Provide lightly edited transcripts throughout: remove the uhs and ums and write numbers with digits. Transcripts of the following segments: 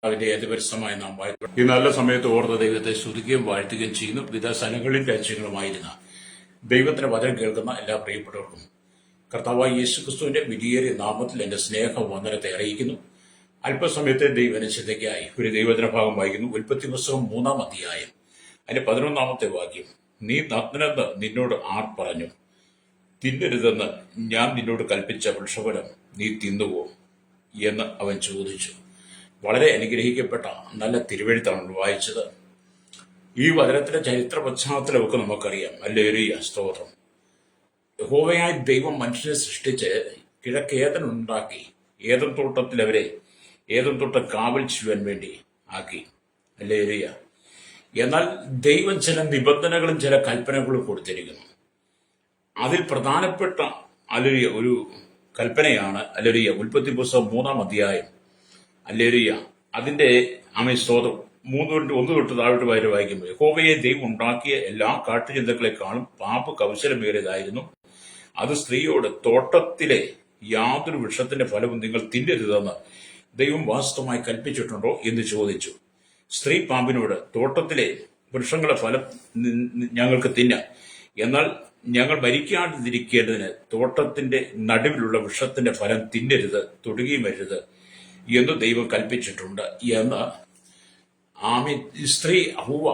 അതിന്റെ ഏതുപരിസമായ നാം വാഴ്ത്തും. ഈ നല്ല സമയത്ത് ഓർത്ത ദൈവത്തെ സ്തുതിക്കുകയും വാഴ്ത്തുകയും ചെയ്യുന്നു. വിവിധ സ്ഥലങ്ങളിൽ രാജ്യങ്ങളുമായിരുന്ന ദൈവത്തിന്റെ വചനം കേൾക്കുന്ന എല്ലാ പ്രിയപ്പെട്ടവർക്കും കർത്താവായ യേശുക്രിസ്തുവിന്റെ വിധിയേറിയ നാമത്തിൽ എന്റെ സ്നേഹവന്ദനത്തെ അറിയിക്കുന്നു. അല്പസമയത്തെ ദൈവനിശ്ചിതയ്ക്കായി ഒരു ദൈവവചന ഭാഗം വായിക്കുന്നു. ഉൽപ്പത്തി പുസ്തകം 3-ാം അധ്യായം അതിന്റെ 11-ാമത്തെ വാക്യം. നീ നഗ്നനെന്ന് നിന്നോട് ആർ പറഞ്ഞു? തിന്നരുതെന്ന് ഞാൻ നിന്നോട് കൽപ്പിച്ച വൃക്ഷഫലം നീ തിന്നുവോ എന്ന് അവൻ ചോദിച്ചു. വളരെ അനുഗ്രഹിക്കപ്പെട്ട നല്ല തിരുവെഴുത്താണ് വായിച്ചത്. ഈ വചനത്തിന്റെ ചരിത്ര പശ്ചാത്തലമൊക്കെ നമുക്കറിയാം. ഹല്ലേലൂയ, സ്തോത്രം. യഹോവയായ ദൈവം മനുഷ്യനെ സൃഷ്ടിച്ച് കിഴക്ക് ഏദൻ ഉണ്ടാക്കി. ഏദൻ തോട്ടത്തിൽ അവരെ ഏദൻ തോട്ടം കാവൽ ചെയ്യുവാൻ വേണ്ടി ആക്കി. ഹല്ലേലൂയ. എന്നാൽ ദൈവം ചില നിബന്ധനകളും ചില കൽപ്പനകളും കൊടുത്തിരിക്കുന്നു. അതിൽ പ്രധാനപ്പെട്ട ഹല്ലേലൂയ ഒരു കൽപ്പനയാണ് ഹല്ലേലൂയ ഉൽപ്പത്തി പുസ്തകം 3-ാം അധ്യായം. ഹല്ലേലൂയ. അതിന്റെ സ്തോത്രം 1 തൊട്ട് താഴോട്ട് വായിക്കുമ്പോൾ, യഹോവയെ ദൈവം ഉണ്ടാക്കിയ എല്ലാ കാട്ടുജന്തുക്കളെക്കാളും പാമ്പ് കൗശലമേറിയതായിരുന്നു. അത് സ്ത്രീയോട്, തോട്ടത്തിലെ യാതൊരു വൃക്ഷത്തിന്റെ ഫലവും നിങ്ങൾ തിന്നരുതെന്ന് ദൈവം വാസ്തവമായി കൽപ്പിച്ചിട്ടുണ്ടോ എന്ന് ചോദിച്ചു. സ്ത്രീ പാമ്പിനോട്, തോട്ടത്തിലെ വൃക്ഷങ്ങളുടെ ഫലം ഞങ്ങൾക്ക് തിന്നാം, എന്നാൽ ഞങ്ങൾ മരിക്കാതിരിക്കേണ്ടതിന് തോട്ടത്തിന്റെ നടുവിലുള്ള വൃക്ഷത്തിന്റെ ഫലം തിന്നരുത്, തൊടുകയും വരുത് എന്ന് ദൈവം കൽപ്പിച്ചിട്ടുണ്ട് എന്ന് സ്ത്രീ ഹൗവ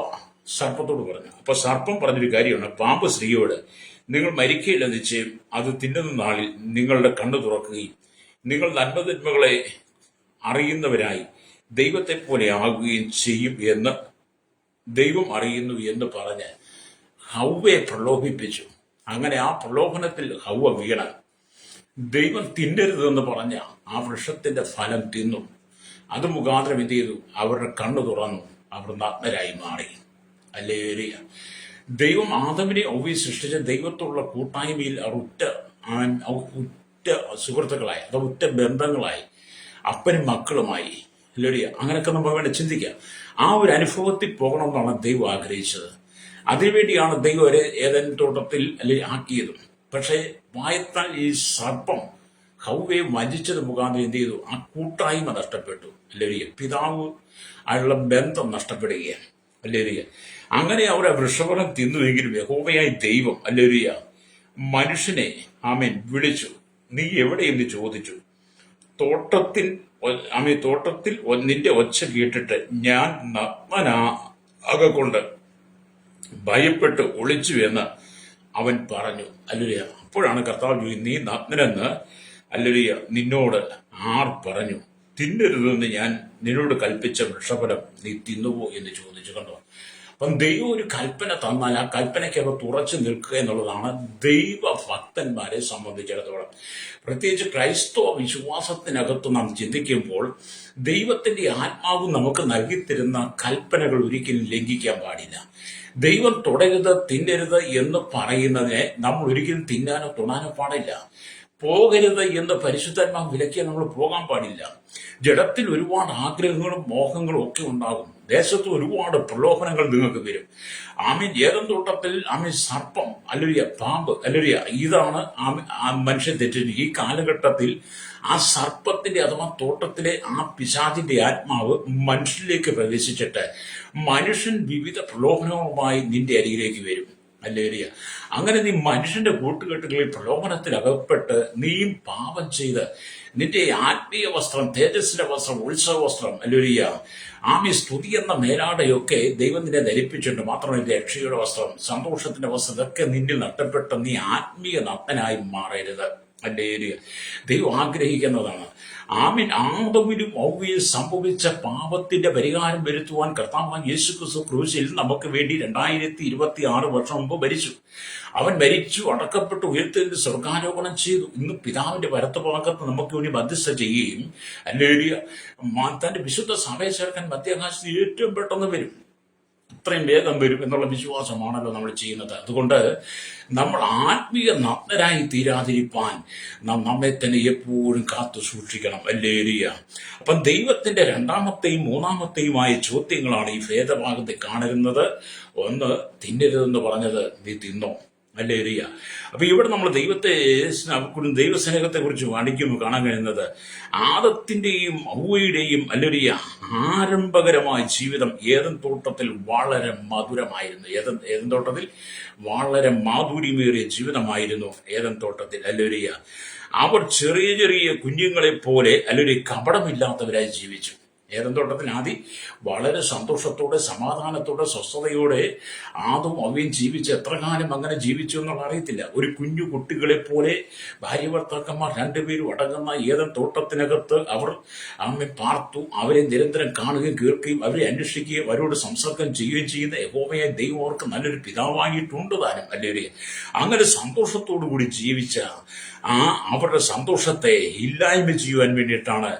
സർപ്പത്തോട് പറഞ്ഞു. അപ്പൊ സർപ്പം പറഞ്ഞൊരു കാര്യമാണ്, പാമ്പ് സ്ത്രീയോട്, നിങ്ങൾ മരിക്കയില്ല നിശ്ചയം, അത് തിന്നുന്ന നാളിൽ നിങ്ങളുടെ കണ്ണു തുറക്കുകയും നിങ്ങൾ നന്മതിന്മകളെ അറിയുന്നവരായി ദൈവത്തെ പോലെ ആകുകയും ചെയ്യും എന്ന് ദൈവം അറിയുന്നു എന്ന് പറഞ്ഞ് ഹൗവയെ പ്രലോഭിപ്പിച്ചു. അങ്ങനെ ആ പ്രലോഭനത്തിൽ ഹൗവ വീണ ദൈവം തിന്നരുതെന്ന് പറഞ്ഞ ആ വൃക്ഷത്തിന്റെ ഫലം തിന്നു. അത് മുഖാന്തരം എന്ത് ചെയ്തു? അവരുടെ കണ്ണു തുറന്നു, അവർ നഗ്നരായി മാറി. ഹല്ലേലൂയ. ദൈവം ആദമിനെ ഹൗവയെ സൃഷ്ടിച്ച ദൈവത്തോടുള്ള കൂട്ടായ്മയിൽ അവർ ഉറ്റ സുഹൃത്തുക്കളായി, അത് ഉറ്റ ബന്ധങ്ങളായി, അപ്പനും മക്കളുമായി. ഹല്ലേലൂയ. അങ്ങനെയൊക്കെ നമ്മൾ വേണ്ടി ചിന്തിക്കാം. ആ ഒരു അനുഭവത്തിൽ പോകണമെന്നാണ് ദൈവം ആഗ്രഹിച്ചത്. അതിനുവേണ്ടിയാണ് ദൈവം ഒരു ഏദൻ തോട്ടത്തിൽ ആക്കിയതും. പക്ഷേ വായത്താൽ ഈ സർപ്പം ഹൗവയെ വഞ്ചിച്ചത് മുഖാന്തരം എന്ത് ചെയ്തു? ആ കൂട്ടായ്മ നഷ്ടപ്പെട്ടു. ഹല്ലേലൂയ. പിതാവ് ആയുള്ള ബന്ധം നഷ്ടപ്പെടുകയാണ്. ഹല്ലേലൂയ. അങ്ങനെ അവർ വൃക്ഷഫലം തിന്നുവെങ്കിലും യഹോവയായ ദൈവം ഹല്ലേലൂയ മനുഷ്യനെ വിളിച്ചു. നീ എവിടെയെന്ന് ചോദിച്ചു. തോട്ടത്തിൽ നിന്റെ ഒച്ച കേട്ടിട്ട് ഞാൻ നഗ്നനാകൊണ്ട് ഭയപ്പെട്ട് ഒളിച്ചു എന്ന് അവൻ പറഞ്ഞു. ഹല്ലേലൂയ. അപ്പോഴാണ് കർത്താവ് ചോദിച്ചത്, നീ നഗ്നനെന്ന് ഹല്ലേലൂയ നിന്നോട് ആർ പറഞ്ഞു? തിന്നരുതെന്ന് ഞാൻ നിന്നോട് കൽപ്പിച്ച വൃക്ഷഫലം നീ തിന്നുവോ എന്ന് ചോദിച്ചു. കണ്ടോ? അപ്പം ദൈവം ഒരു കൽപ്പന തന്നാൽ ആ കൽപ്പനയ്ക്കകത്ത് ഉറച്ചു നിൽക്കുക എന്നുള്ളതാണ് ദൈവഭക്തന്മാരെ സംബന്ധിച്ചിടത്തോളം. പ്രത്യേകിച്ച് ക്രൈസ്തവ വിശ്വാസത്തിനകത്ത് നാം ചിന്തിക്കുമ്പോൾ ദൈവത്തിന്റെ ആത്മാവ് നമുക്ക് നൽകിത്തരുന്ന കൽപ്പനകൾ ഒരിക്കലും ലംഘിക്കാൻ പാടില്ല. ദൈവം തൊടരുത്, തിന്നരുത് എന്ന് പറയുന്നതിനെ നമ്മൾ ഒരിക്കലും തിന്നാനോ തൊടാനോ പാടില്ല. പോകരുത് എന്ന് പരിശുദ്ധാത്മാവ് വിലക്കിയാൽ നമ്മൾ പോകാൻ പാടില്ല. ജഡത്തിൽ ഒരുപാട് ആഗ്രഹങ്ങളും മോഹങ്ങളും ഒക്കെ ഉണ്ടാകും. ദേശത്ത് ഒരുപാട് പ്രലോഭനങ്ങൾ നിങ്ങൾക്ക് വരും. ഏദൻ തോട്ടത്തിൽ സർപ്പം ഹല്ലേലൂയ, പാമ്പ് ഹല്ലേലൂയ, ഇതാണ് മനുഷ്യൻ തെറ്റിന്. ഈ കാലഘട്ടത്തിൽ ആ സർപ്പത്തിന്റെ അഥവാ തോട്ടത്തിലെ ആ പിശാചിന്റെ ആത്മാവ് മനുഷ്യനിലേക്ക് പ്രവേശിച്ചിട്ട് മനുഷ്യൻ വിവിധ പ്രലോഭനങ്ങളുമായി നിന്റെ അരികിലേക്ക് വരും. ഹല്ലേലൂയ. അങ്ങനെ നീ മനുഷ്യന്റെ കൂട്ടുകെട്ടുകളിൽ പ്രലോഭനത്തിൽ അകപ്പെട്ട് നീയും പാപം ചെയ്ത് നിന്റെ ആത്മീയ വസ്ത്രം, തേജസ്സിന്റെ വസ്ത്രം, ഉത്സവ വസ്ത്രം, ഹല്ലേലൂയ, സ്തുതി എന്ന മേലാടയൊക്കെ ദൈവം നിന്നെ ധരിപ്പിച്ചിട്ടുണ്ട്. മാത്രമല്ല രക്ഷയുടെ വസ്ത്രം, സന്തോഷത്തിന്റെ വസ്ത്രം, ഇതൊക്കെ നിന്നിൽ നഷ്ടപ്പെട്ട് നീ ആത്മീയ നഗ്നനായി മാറരുത്. ഹല്ലേലൂയ. ദൈവം ആഗ്രഹിക്കുന്നതാണ്. ആദമിനും ഹൗവയിലും സംഭവിച്ച പാപത്തിന്റെ പരിഹാരം വരുത്തുവാൻ കർത്താവായ യേശുക്രിസ്തു ക്രൂശിൽ നമുക്ക് വേണ്ടി 2026 വർഷം മുമ്പ് മരിച്ചു. അവൻ മരിച്ചു, അടക്കപ്പെട്ടു, ഉയർത്തെഴുന്നേറ്റ് സ്വർഗാരോപണം ചെയ്തു. ഇന്ന് പിതാവിന്റെ വലത്തുഭാഗത്ത് നമുക്ക് വേണ്ടി മധ്യസ്ഥ ചെയ്യുകയും ഹല്ലേലൂയ തന്റെ വിശുദ്ധ സഭയെ ചേർക്കാൻ മധ്യാകാശത്ത് ഏറ്റവും പെട്ടെന്ന് വരും. അത്രയും വേഗം വരും എന്നുള്ള വിശ്വാസമാണല്ലോ നമ്മൾ ചെയ്യുന്നത്. അതുകൊണ്ട് നമ്മൾ ആത്മീയ നഗ്നരായി തീരാതിരിപ്പാൻ നാം നമ്മെ തന്നെ എപ്പോഴും കാത്തു സൂക്ഷിക്കണം. ഹല്ലേലൂയ. അപ്പം ദൈവത്തിന്റെ 2-ാമത്തെയും 3-ാമത്തെയുമായ ചോദ്യങ്ങളാണ് ഈ വേദഭാഗത്ത് കാണുന്നത്. ഒന്ന്, തിന്നരുതെന്ന് പറഞ്ഞത് നീ തിന്നോ? ഹല്ലേലൂയ. അപ്പൊ ഇവിടെ നമ്മൾ ദൈവസ്നേഹത്തെ കുറിച്ച് പഠിക്കുമ്പോൾ കാണാൻ കഴിയുന്നത് ആദത്തിന്റെയും ഔവയുടെയും ഹല്ലേലൂയ ആരംഭകരമായ ജീവിതം ഏദൻ തോട്ടത്തിൽ വളരെ മധുരമായിരുന്നു. ഏദൻ തോട്ടത്തിൽ വളരെ മാധുര്യമേറിയ ജീവിതമായിരുന്നു ഏദൻ തോട്ടത്തിൽ. ഹല്ലേലൂയ. അവർ ചെറിയ ചെറിയ കുഞ്ഞുങ്ങളെ പോലെ ഹല്ലേലൂയ കപടമില്ലാത്തവരായി ജീവിച്ചു. ഏദൻ തോട്ടത്തിൽ ആദ്യം വളരെ സന്തോഷത്തോടെ സമാധാനത്തോടെ സ്വസ്ഥതയോടെ ആദവും അവയും ജീവിച്ച് എത്ര കാലം അങ്ങനെ ജീവിച്ചു എന്നുള്ള അറിയത്തില്ല. ഒരു കുഞ്ഞു കുട്ടികളെ പോലെ ഭാര്യ ഭർത്താക്കന്മാർ രണ്ടുപേരും അടങ്ങുന്ന ഏദൻ തോട്ടത്തിനകത്ത് അവർ പാർത്തു. അവരെ നിരന്തരം കാണുകയും കേൾക്കുകയും അവരെ അന്വേഷിക്കുകയും അവരോട് സംസർഗം ചെയ്യുകയും ചെയ്യുന്ന യഹോവയെ ദൈവം അവർക്ക് നല്ലൊരു പിതാവായിട്ടുണ്ട് താനും. അല്ലേ? അങ്ങനെ സന്തോഷത്തോടു കൂടി ജീവിച്ച അവരുടെ സന്തോഷത്തെ ഇല്ലായ്മ ചെയ്യുവാൻ വേണ്ടിയിട്ടാണ്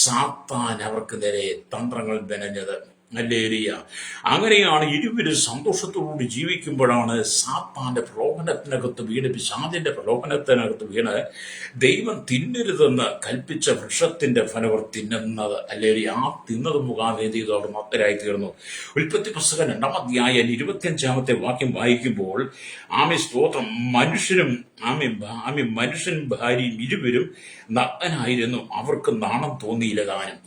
സാത്താൻ അവർക്ക് നേരെ തന്ത്രങ്ങൾ മെനഞ്ഞത്. ഹല്ലേലൂയ. അങ്ങനെയാണ് ഇരുവരും സന്തോഷത്തോടുകൂടി ജീവിക്കുമ്പോഴാണ് സാത്താന്റെ പ്രലോഭനത്തിനകത്ത് വീണ്, പിശാചിന്റെ പ്രലോഭനത്തിനകത്ത് വീണ് ദൈവം തിന്നരുതെന്ന് കൽപ്പിച്ച വൃക്ഷത്തിന്റെ ഫലം അവർ തിന്നുന്നത്. ഹല്ലേലൂയ. ആ തിന്നത് മുഖാന്തരം എന്ത് ചെയ്തു? അവർ മത്തരായി തീർന്നു. ഉൽപ്പത്തി പുസ്തകം 2-ാം അധ്യായം 25-ാമത്തെ വാക്യം വായിക്കുമ്പോൾ സ്തോത്രം, മനുഷ്യനും ഭാര്യയും ഇരുവരും നഗ്നനായിരുന്നു, അവർക്ക് നാണം തോന്നിയില്ല താനും.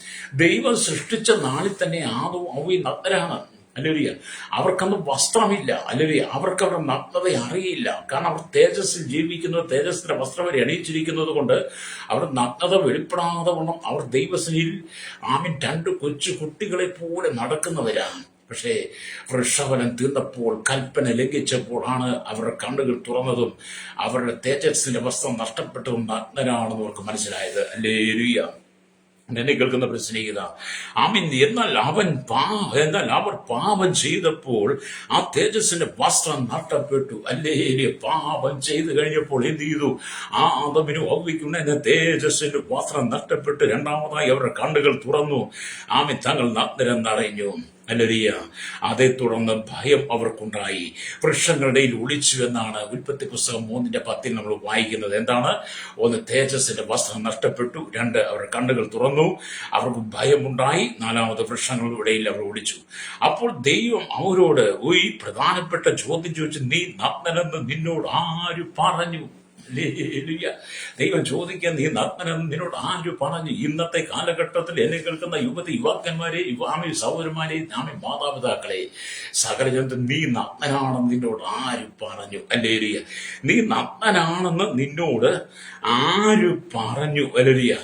ദൈവം സൃഷ്ടിച്ച നാളിൽ തന്നെ ആദവും അവയും നഗ്നരാണ്. ഹല്ലേലൂയ. അവർക്കന്ന് വസ്ത്രമില്ല. ഹല്ലേലൂയ. അവർക്ക് അവരുടെ നഗ്നത അറിയില്ല. കാരണം അവർ തേജസ്സിൽ ജീവിക്കുന്നത്, തേജസ്സിന്റെ വസ്ത്രം വരെ അണിയിച്ചിരിക്കുന്നത് കൊണ്ട് അവർ നഗ്നത വെളിപ്പെടാതെ വണ്ണം അവർ ദൈവസന്നിധിയിൽ രണ്ട് കൊച്ചു കുട്ടികളെ പോലെ നടക്കുന്നവരാണ്. പക്ഷേ വൃക്ഷഫലം തീർന്നപ്പോൾ, കൽപ്പന ലംഘിച്ചപ്പോഴാണ് അവരുടെ കണ്ണുകൾ തുറന്നതും അവരുടെ തേജസ്സിന്റെ വസ്ത്രം നഷ്ടപ്പെട്ടതും നഗ്നരാണെന്ന് അവർക്ക് മനസ്സിലായത്. ഹല്ലേലൂയ. എന്നെ കേൾക്കുന്ന സ്നേഹിത, എന്നാൽ അവർ പാപം ചെയ്തപ്പോൾ ആ തേജസ്സിന്റെ വസ്ത്രം നഷ്ടപ്പെട്ടു. ഹല്ലേലൂയ. പാപം ചെയ്ത് കഴിഞ്ഞപ്പോൾ എന്ത് ചെയ്തു? ആദമിനും ഹവ്വയ്ക്കും തേജസ്സിന്റെ വസ്ത്രം നഷ്ടപ്പെട്ട് രണ്ടാമതായി അവരുടെ കണ്ണുകൾ തുറന്നു. തങ്ങൾ നഗ്നരെന്നറിഞ്ഞു. ഹല്ലേലൂയ. അതേ തുടർന്ന് ഭയം അവർക്കുണ്ടായി. വൃക്ഷങ്ങളുടെ ഒളിച്ചു എന്നാണ് ഉൽപ്പത്തി പുസ്തകം 3:10 നമ്മൾ വായിക്കുന്നത്. എന്താണ്? 1, തേജസ്സിന്റെ വസ്ത്രം നഷ്ടപ്പെട്ടു. 2, അവരുടെ കണ്ണുകൾ തുറന്നു. അവർക്ക് ഭയമുണ്ടായി. 4, വൃക്ഷങ്ങളുടെ ഇടയിൽ അവർ ഒളിച്ചു. അപ്പോൾ ദൈവം അവരോട് ഈ പ്രധാനപ്പെട്ട ചോദ്യം ചോദിച്ചു, നീ നഗ്നനെന്ന് നിന്നോട് ആര് പറഞ്ഞു? ദൈവം ചോദിക്കാൻ, നീ നഗ്നനെന്ന് നിന്നോട് ആര് പറഞ്ഞു? ഇന്നത്തെ കാലഘട്ടത്തിൽ എന്നെ കേൾക്കുന്ന യുവാക്കന്മാരെ, സഹോദരന്മാരെ, മാതാപിതാക്കളെ, സകല ജനത്തിൽ നീ നഗ്നനാണെന്ന് നിന്നോട് ആര് പറഞ്ഞു? ഹല്ലേലൂയ. നീ നഗ്നനാണെന്ന് നിന്നോട് ആര് പറഞ്ഞു? ഹല്ലേലൂയ.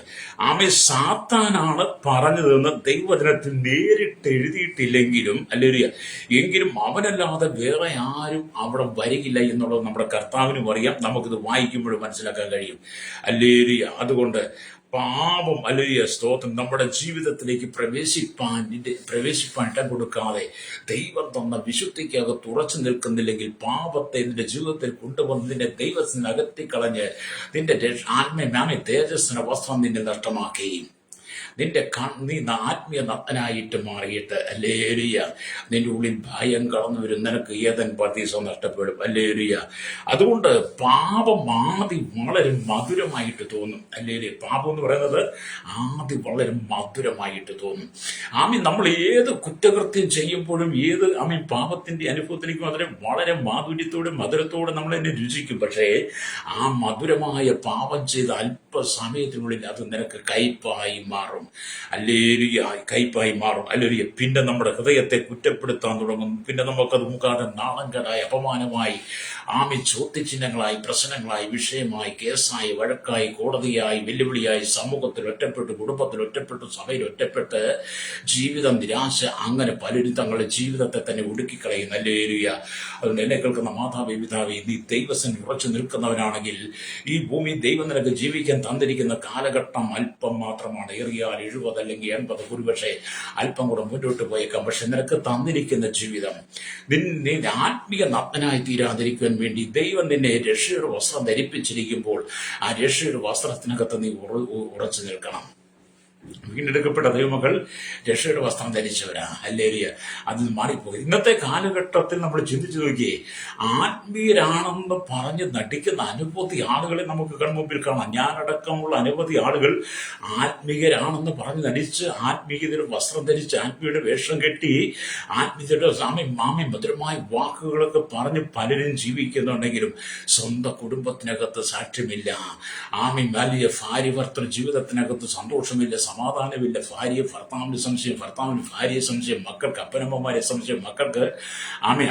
സാത്താനാണ് പറഞ്ഞതെന്ന് ദൈവവചനത്തിൽ നേരിട്ട് എഴുതിയിട്ടില്ലെങ്കിലും, ഹല്ലേലൂയ, എങ്കിലും അവനല്ലാതെ വേറെ ആരും അവിടെ വരികില്ല എന്നുള്ളത് നമ്മുടെ കർത്താവിനും അറിയാം. നമുക്കിത് വായിക്കുമ്പോഴും മനസ്സിലാക്കാൻ കഴിയും. ഹല്ലേലൂയ. അതുകൊണ്ട് പാപം, ഹല്ലേലൂയ, സ്തോത്രം, നമ്മുടെ ജീവിതത്തിലേക്ക് പ്രവേശിപ്പാൻ ഇടം കൊടുക്കാതെ ദൈവം തന്ന വിശുദ്ധിക്കകത്ത് ഉറച്ചു നിൽക്കുന്നില്ലെങ്കിൽ പാപത്തെ നിന്റെ ജീവിതത്തിൽ കൊണ്ടുവന്ന് നിന്റെ ദൈവത്തിന് അകറ്റിക്കളഞ്ഞ് നിന്റെ തേജസ്സിന്റെ വസ്ത്രം നിന്നെ നഷ്ടമാക്കുകയും നീ ആത്മീയ നഗ്നനായിട്ട് മാറിയിട്ട്, ഹല്ലേലൂയ, നിന്റെ ഉള്ളിൽ ഭയം കടന്നു വരും. നിനക്ക് ഏദൻ പർദീസം നഷ്ടപ്പെടും. ഹല്ലേലൂയ. അതുകൊണ്ട് പാപം ആദ്യം വളരെ മധുരമായിട്ട് തോന്നും. ഹല്ലേലൂയ. പാപം എന്ന് പറയുന്നത് ആദ്യം വളരെ മധുരമായിട്ട് തോന്നും. നമ്മൾ ഏത് കുറ്റകൃത്യം ചെയ്യുമ്പോഴും പാപത്തിന്റെ അനുഭവത്തിലേക്ക് വളരെ മാധുര്യത്തോടെ മധുരത്തോടെ നമ്മൾ എന്നെ രുചിക്കും. പക്ഷേ ആ മധുരമായ പാപം ചെയ്ത അല്പസമയത്തിനുള്ളിൽ അത് നിനക്ക് കയ്പായി മാറും. ഹല്ലേലൂയ. കയ്പായി മാറും. ഹല്ലേലൂയ. പിന്നെ നമ്മുടെ ഹൃദയത്തെ കുറ്റപ്പെടുത്താൻ തുടങ്ങും. പിന്നെ നമുക്കത് മുഖാന്തരം നാണംകേടായി, അപമാനമായി, ചോദ്യചിഹ്നങ്ങളായി, പ്രശ്നങ്ങളായി, വിഷയമായി, കേസായി, വഴക്കായി, കോടതിയായി, വെല്ലുവിളിയായി, സമൂഹത്തിൽ ഒറ്റപ്പെട്ട്, കുടുംബത്തിൽ ഒറ്റപ്പെട്ടു, സഭയിൽ ഒറ്റപ്പെട്ട്, ജീവിതം നിരാശ, അങ്ങനെ പലരും തങ്ങളുടെ ജീവിതത്തെ തന്നെ ഒടുക്കിക്കളയും. ഹല്ലേലൂയ. അതുകൊണ്ട് എന്നെ കേൾക്കുന്ന മാതാവേ, പിതാവേ, നീ ദൈവസന്നിധിയിൽ ഉറച്ചു നിൽക്കുന്നവനാണെങ്കിൽ ഈ ഭൂമി ദൈവം നിനക്ക് ജീവിക്കാൻ തന്നിരിക്കുന്ന കാലഘട്ടം അല്പം മാത്രമാണ്. ഏറിയാൽ 70 അല്ലെങ്കിൽ 80, ഒരുപക്ഷെ അല്പം കൂടെ മുന്നോട്ട് പോയേക്കാം. പക്ഷെ നിനക്ക് തന്നിരിക്കുന്ന ജീവിതം നിന്നെ ആത്മീയ നഗ്നനായി തീരാതിരിക്കുവാൻ വേണ്ടി ദൈവം നിന്നെ രക്ഷയുടെ വസ്ത്രം ധരിപ്പിച്ചിരിക്കുമ്പോൾ ആ രക്ഷയുടെ വസ്ത്രത്തിനകത്ത് നീ ഉറച്ചു നിൽക്കണം. വീണ്ടെടുക്കപ്പെട്ട ദൈവമക്കൾ രക്ഷയുടെ വസ്ത്രം ധരിച്ചവരാ. ഹല്ലേലൂയ. അതിൽ മാറിപ്പോയി. ഇന്നത്തെ കാലഘട്ടത്തിൽ നമ്മൾ ചിന്തിച്ചു നോക്കിയേ, ആത്മീയരാണെന്ന് പറഞ്ഞ് നടിക്കുന്ന അനവധി ആളുകളെ നമുക്ക് കൺമുമ്പിൽ കാണാം. ഞാനടക്കമുള്ള അനവധി ആളുകൾ ആത്മീയരാണെന്ന് പറഞ്ഞ് നടിച്ച് ആത്മീയതയുടെ വസ്ത്രം ധരിച്ച് ആത്മീയയുടെ വേഷം കെട്ടി ആത്മീയതയുടെ മാമി മധുരമായ വാക്കുകളൊക്കെ പറഞ്ഞ് പലരും ജീവിക്കുന്നുണ്ടെങ്കിലും സ്വന്തം കുടുംബത്തിനകത്ത് സാക്ഷ്യമില്ല. വലിയ ഭാര്യഭർത്തൃ ജീവിതത്തിനകത്ത് സന്തോഷമില്ല, സമാധാനമില്ല. ഭാര്യ ഭർത്താവിന് സംശയം, ഭർത്താവിന് ഭാര്യയെ സംശയം, മക്കൾക്ക് അപ്പനമ്മമാരെ സംശയം, മക്കൾക്ക്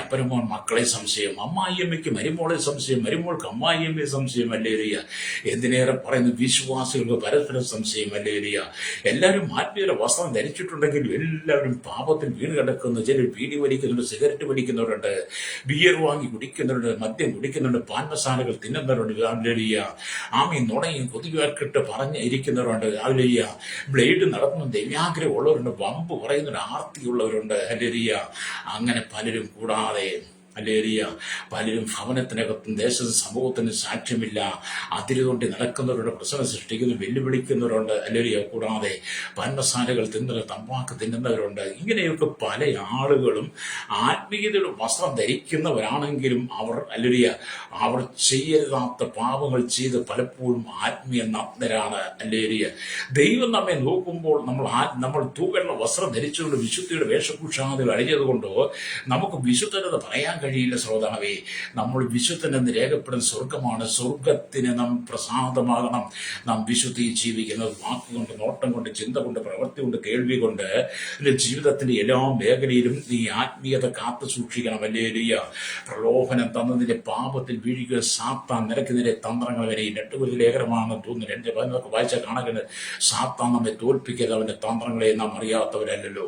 അപ്പനമ്മ മക്കളെ സംശയം, അമ്മായിയമ്മയ്ക്ക് മരുമോളെ സംശയം, മരുമോൾക്ക് അമ്മായിയമ്മയെ സംശയം. ഹല്ലേലൂയ. എന്തിനേറെ പറയുന്നു, വിശ്വാസികൾക്ക് പരസ്പരം സംശയം. ഹല്ലേലൂയ. എല്ലാവരും ആത്മീയരുടെ വസ്ത്രം ധരിച്ചിട്ടുണ്ടെങ്കിലും എല്ലാവരും പാപത്തിൽ വീണ് കിടക്കുന്നു. ചിലർ ബീഡി വലിക്കുന്നുണ്ട്, സിഗരറ്റ് വലിക്കുന്നവരുണ്ട്, ബിയർ വാങ്ങി കുടിക്കുന്നുണ്ട്, മദ്യം കുടിക്കുന്നുണ്ട്, പാൻമസാലകൾ തിന്നുന്നവരുണ്ട്. ഹല്ലേലൂയ. നുണയും കൊതുകുവാക്കിട്ട് പറഞ്ഞ് ഇരിക്കുന്നവരുണ്ട്. ഹല്ലേലൂയ. ബ്ലേഡ് നടത്തുന്ന ദൈവാഗ്രഹമുള്ളവരുണ്ട്, വമ്പ് പറയുന്നൊരു ആർത്തിയുള്ളവരുണ്ട്. ഹല്ലേലൂയ. അങ്ങനെ പലരും കൂടാതെ ഹല്ലേലൂയ പലരും ഭവനത്തിനകത്തും ദേശത്ത് സമൂഹത്തിന് സാക്ഷ്യമില്ല. അതിരുകൊണ്ടി നടക്കുന്നവരുടെ പ്രശ്നം സൃഷ്ടിക്കുന്നു, വെല്ലുവിളിക്കുന്നവരുണ്ട്. ഹല്ലേലൂയ. കൂടാതെ പാൻമസാലകൾ തിന്നുന്ന, തമ്പാക്ക് തിന്നുന്നവരുണ്ട്. ഇങ്ങനെയൊക്കെ പല ആളുകളും ആത്മീയതയുടെ വസ്ത്രം ധരിക്കുന്നവരാണെങ്കിലും ഹല്ലേലൂയ അവർ ചെയ്യരുതാത്ത പാപങ്ങൾ ചെയ്ത് പലപ്പോഴും ആത്മീയ നഗ്നരാണ്. ഹല്ലേലൂയ. ദൈവം നമ്മെ നോക്കുമ്പോൾ നമ്മൾ തൂവെള്ള വസ്ത്രം ധരിച്ചുകൊണ്ട് വിശുദ്ധിയുടെ വേഷഭൂഷാദികൾ അണിഞ്ഞതുകൊണ്ടോ നമുക്ക് വിശുദ്ധത പറയാൻ കഴിയില്ല. ശ്രോതാവേ, നമ്മൾ വിശുദ്ധനെന്ന് രേഖപ്പെടുന്ന സ്വർഗമാണ്. സ്വർഗത്തിന് നാം പ്രസാദമാകണം. നാം വിശുദ്ധി ജീവിക്കുന്നത് വാക്കുകൊണ്ട്, നോട്ടം കൊണ്ട്, ചിന്ത കൊണ്ട്, പ്രവൃത്തി കൊണ്ട്, കേൾവി കൊണ്ട്, ജീവിതത്തിന്റെ എല്ലാ മേഖലയിലും നീ ആത്മീയത കാത്തു സൂക്ഷിക്കണം. ഹല്ലേലൂയ. പ്രലോഭനം തന്നതിന്റെ പാപത്തിൽ വീഴുക സാത്താൻ നിരക്കുന്നതിന്റെ തന്ത്രങ്ങൾ വരെ നെട്ടുകുതി ലേഖനമാണെന്ന് തോന്നുന്നു. 2:11 വായിച്ച കാണുന്നത് സാത്താൻ നമ്മെ തോൽപ്പിക്കരുത്, അവന്റെ തന്ത്രങ്ങളെ നാം അറിയാത്തവരല്ലോ.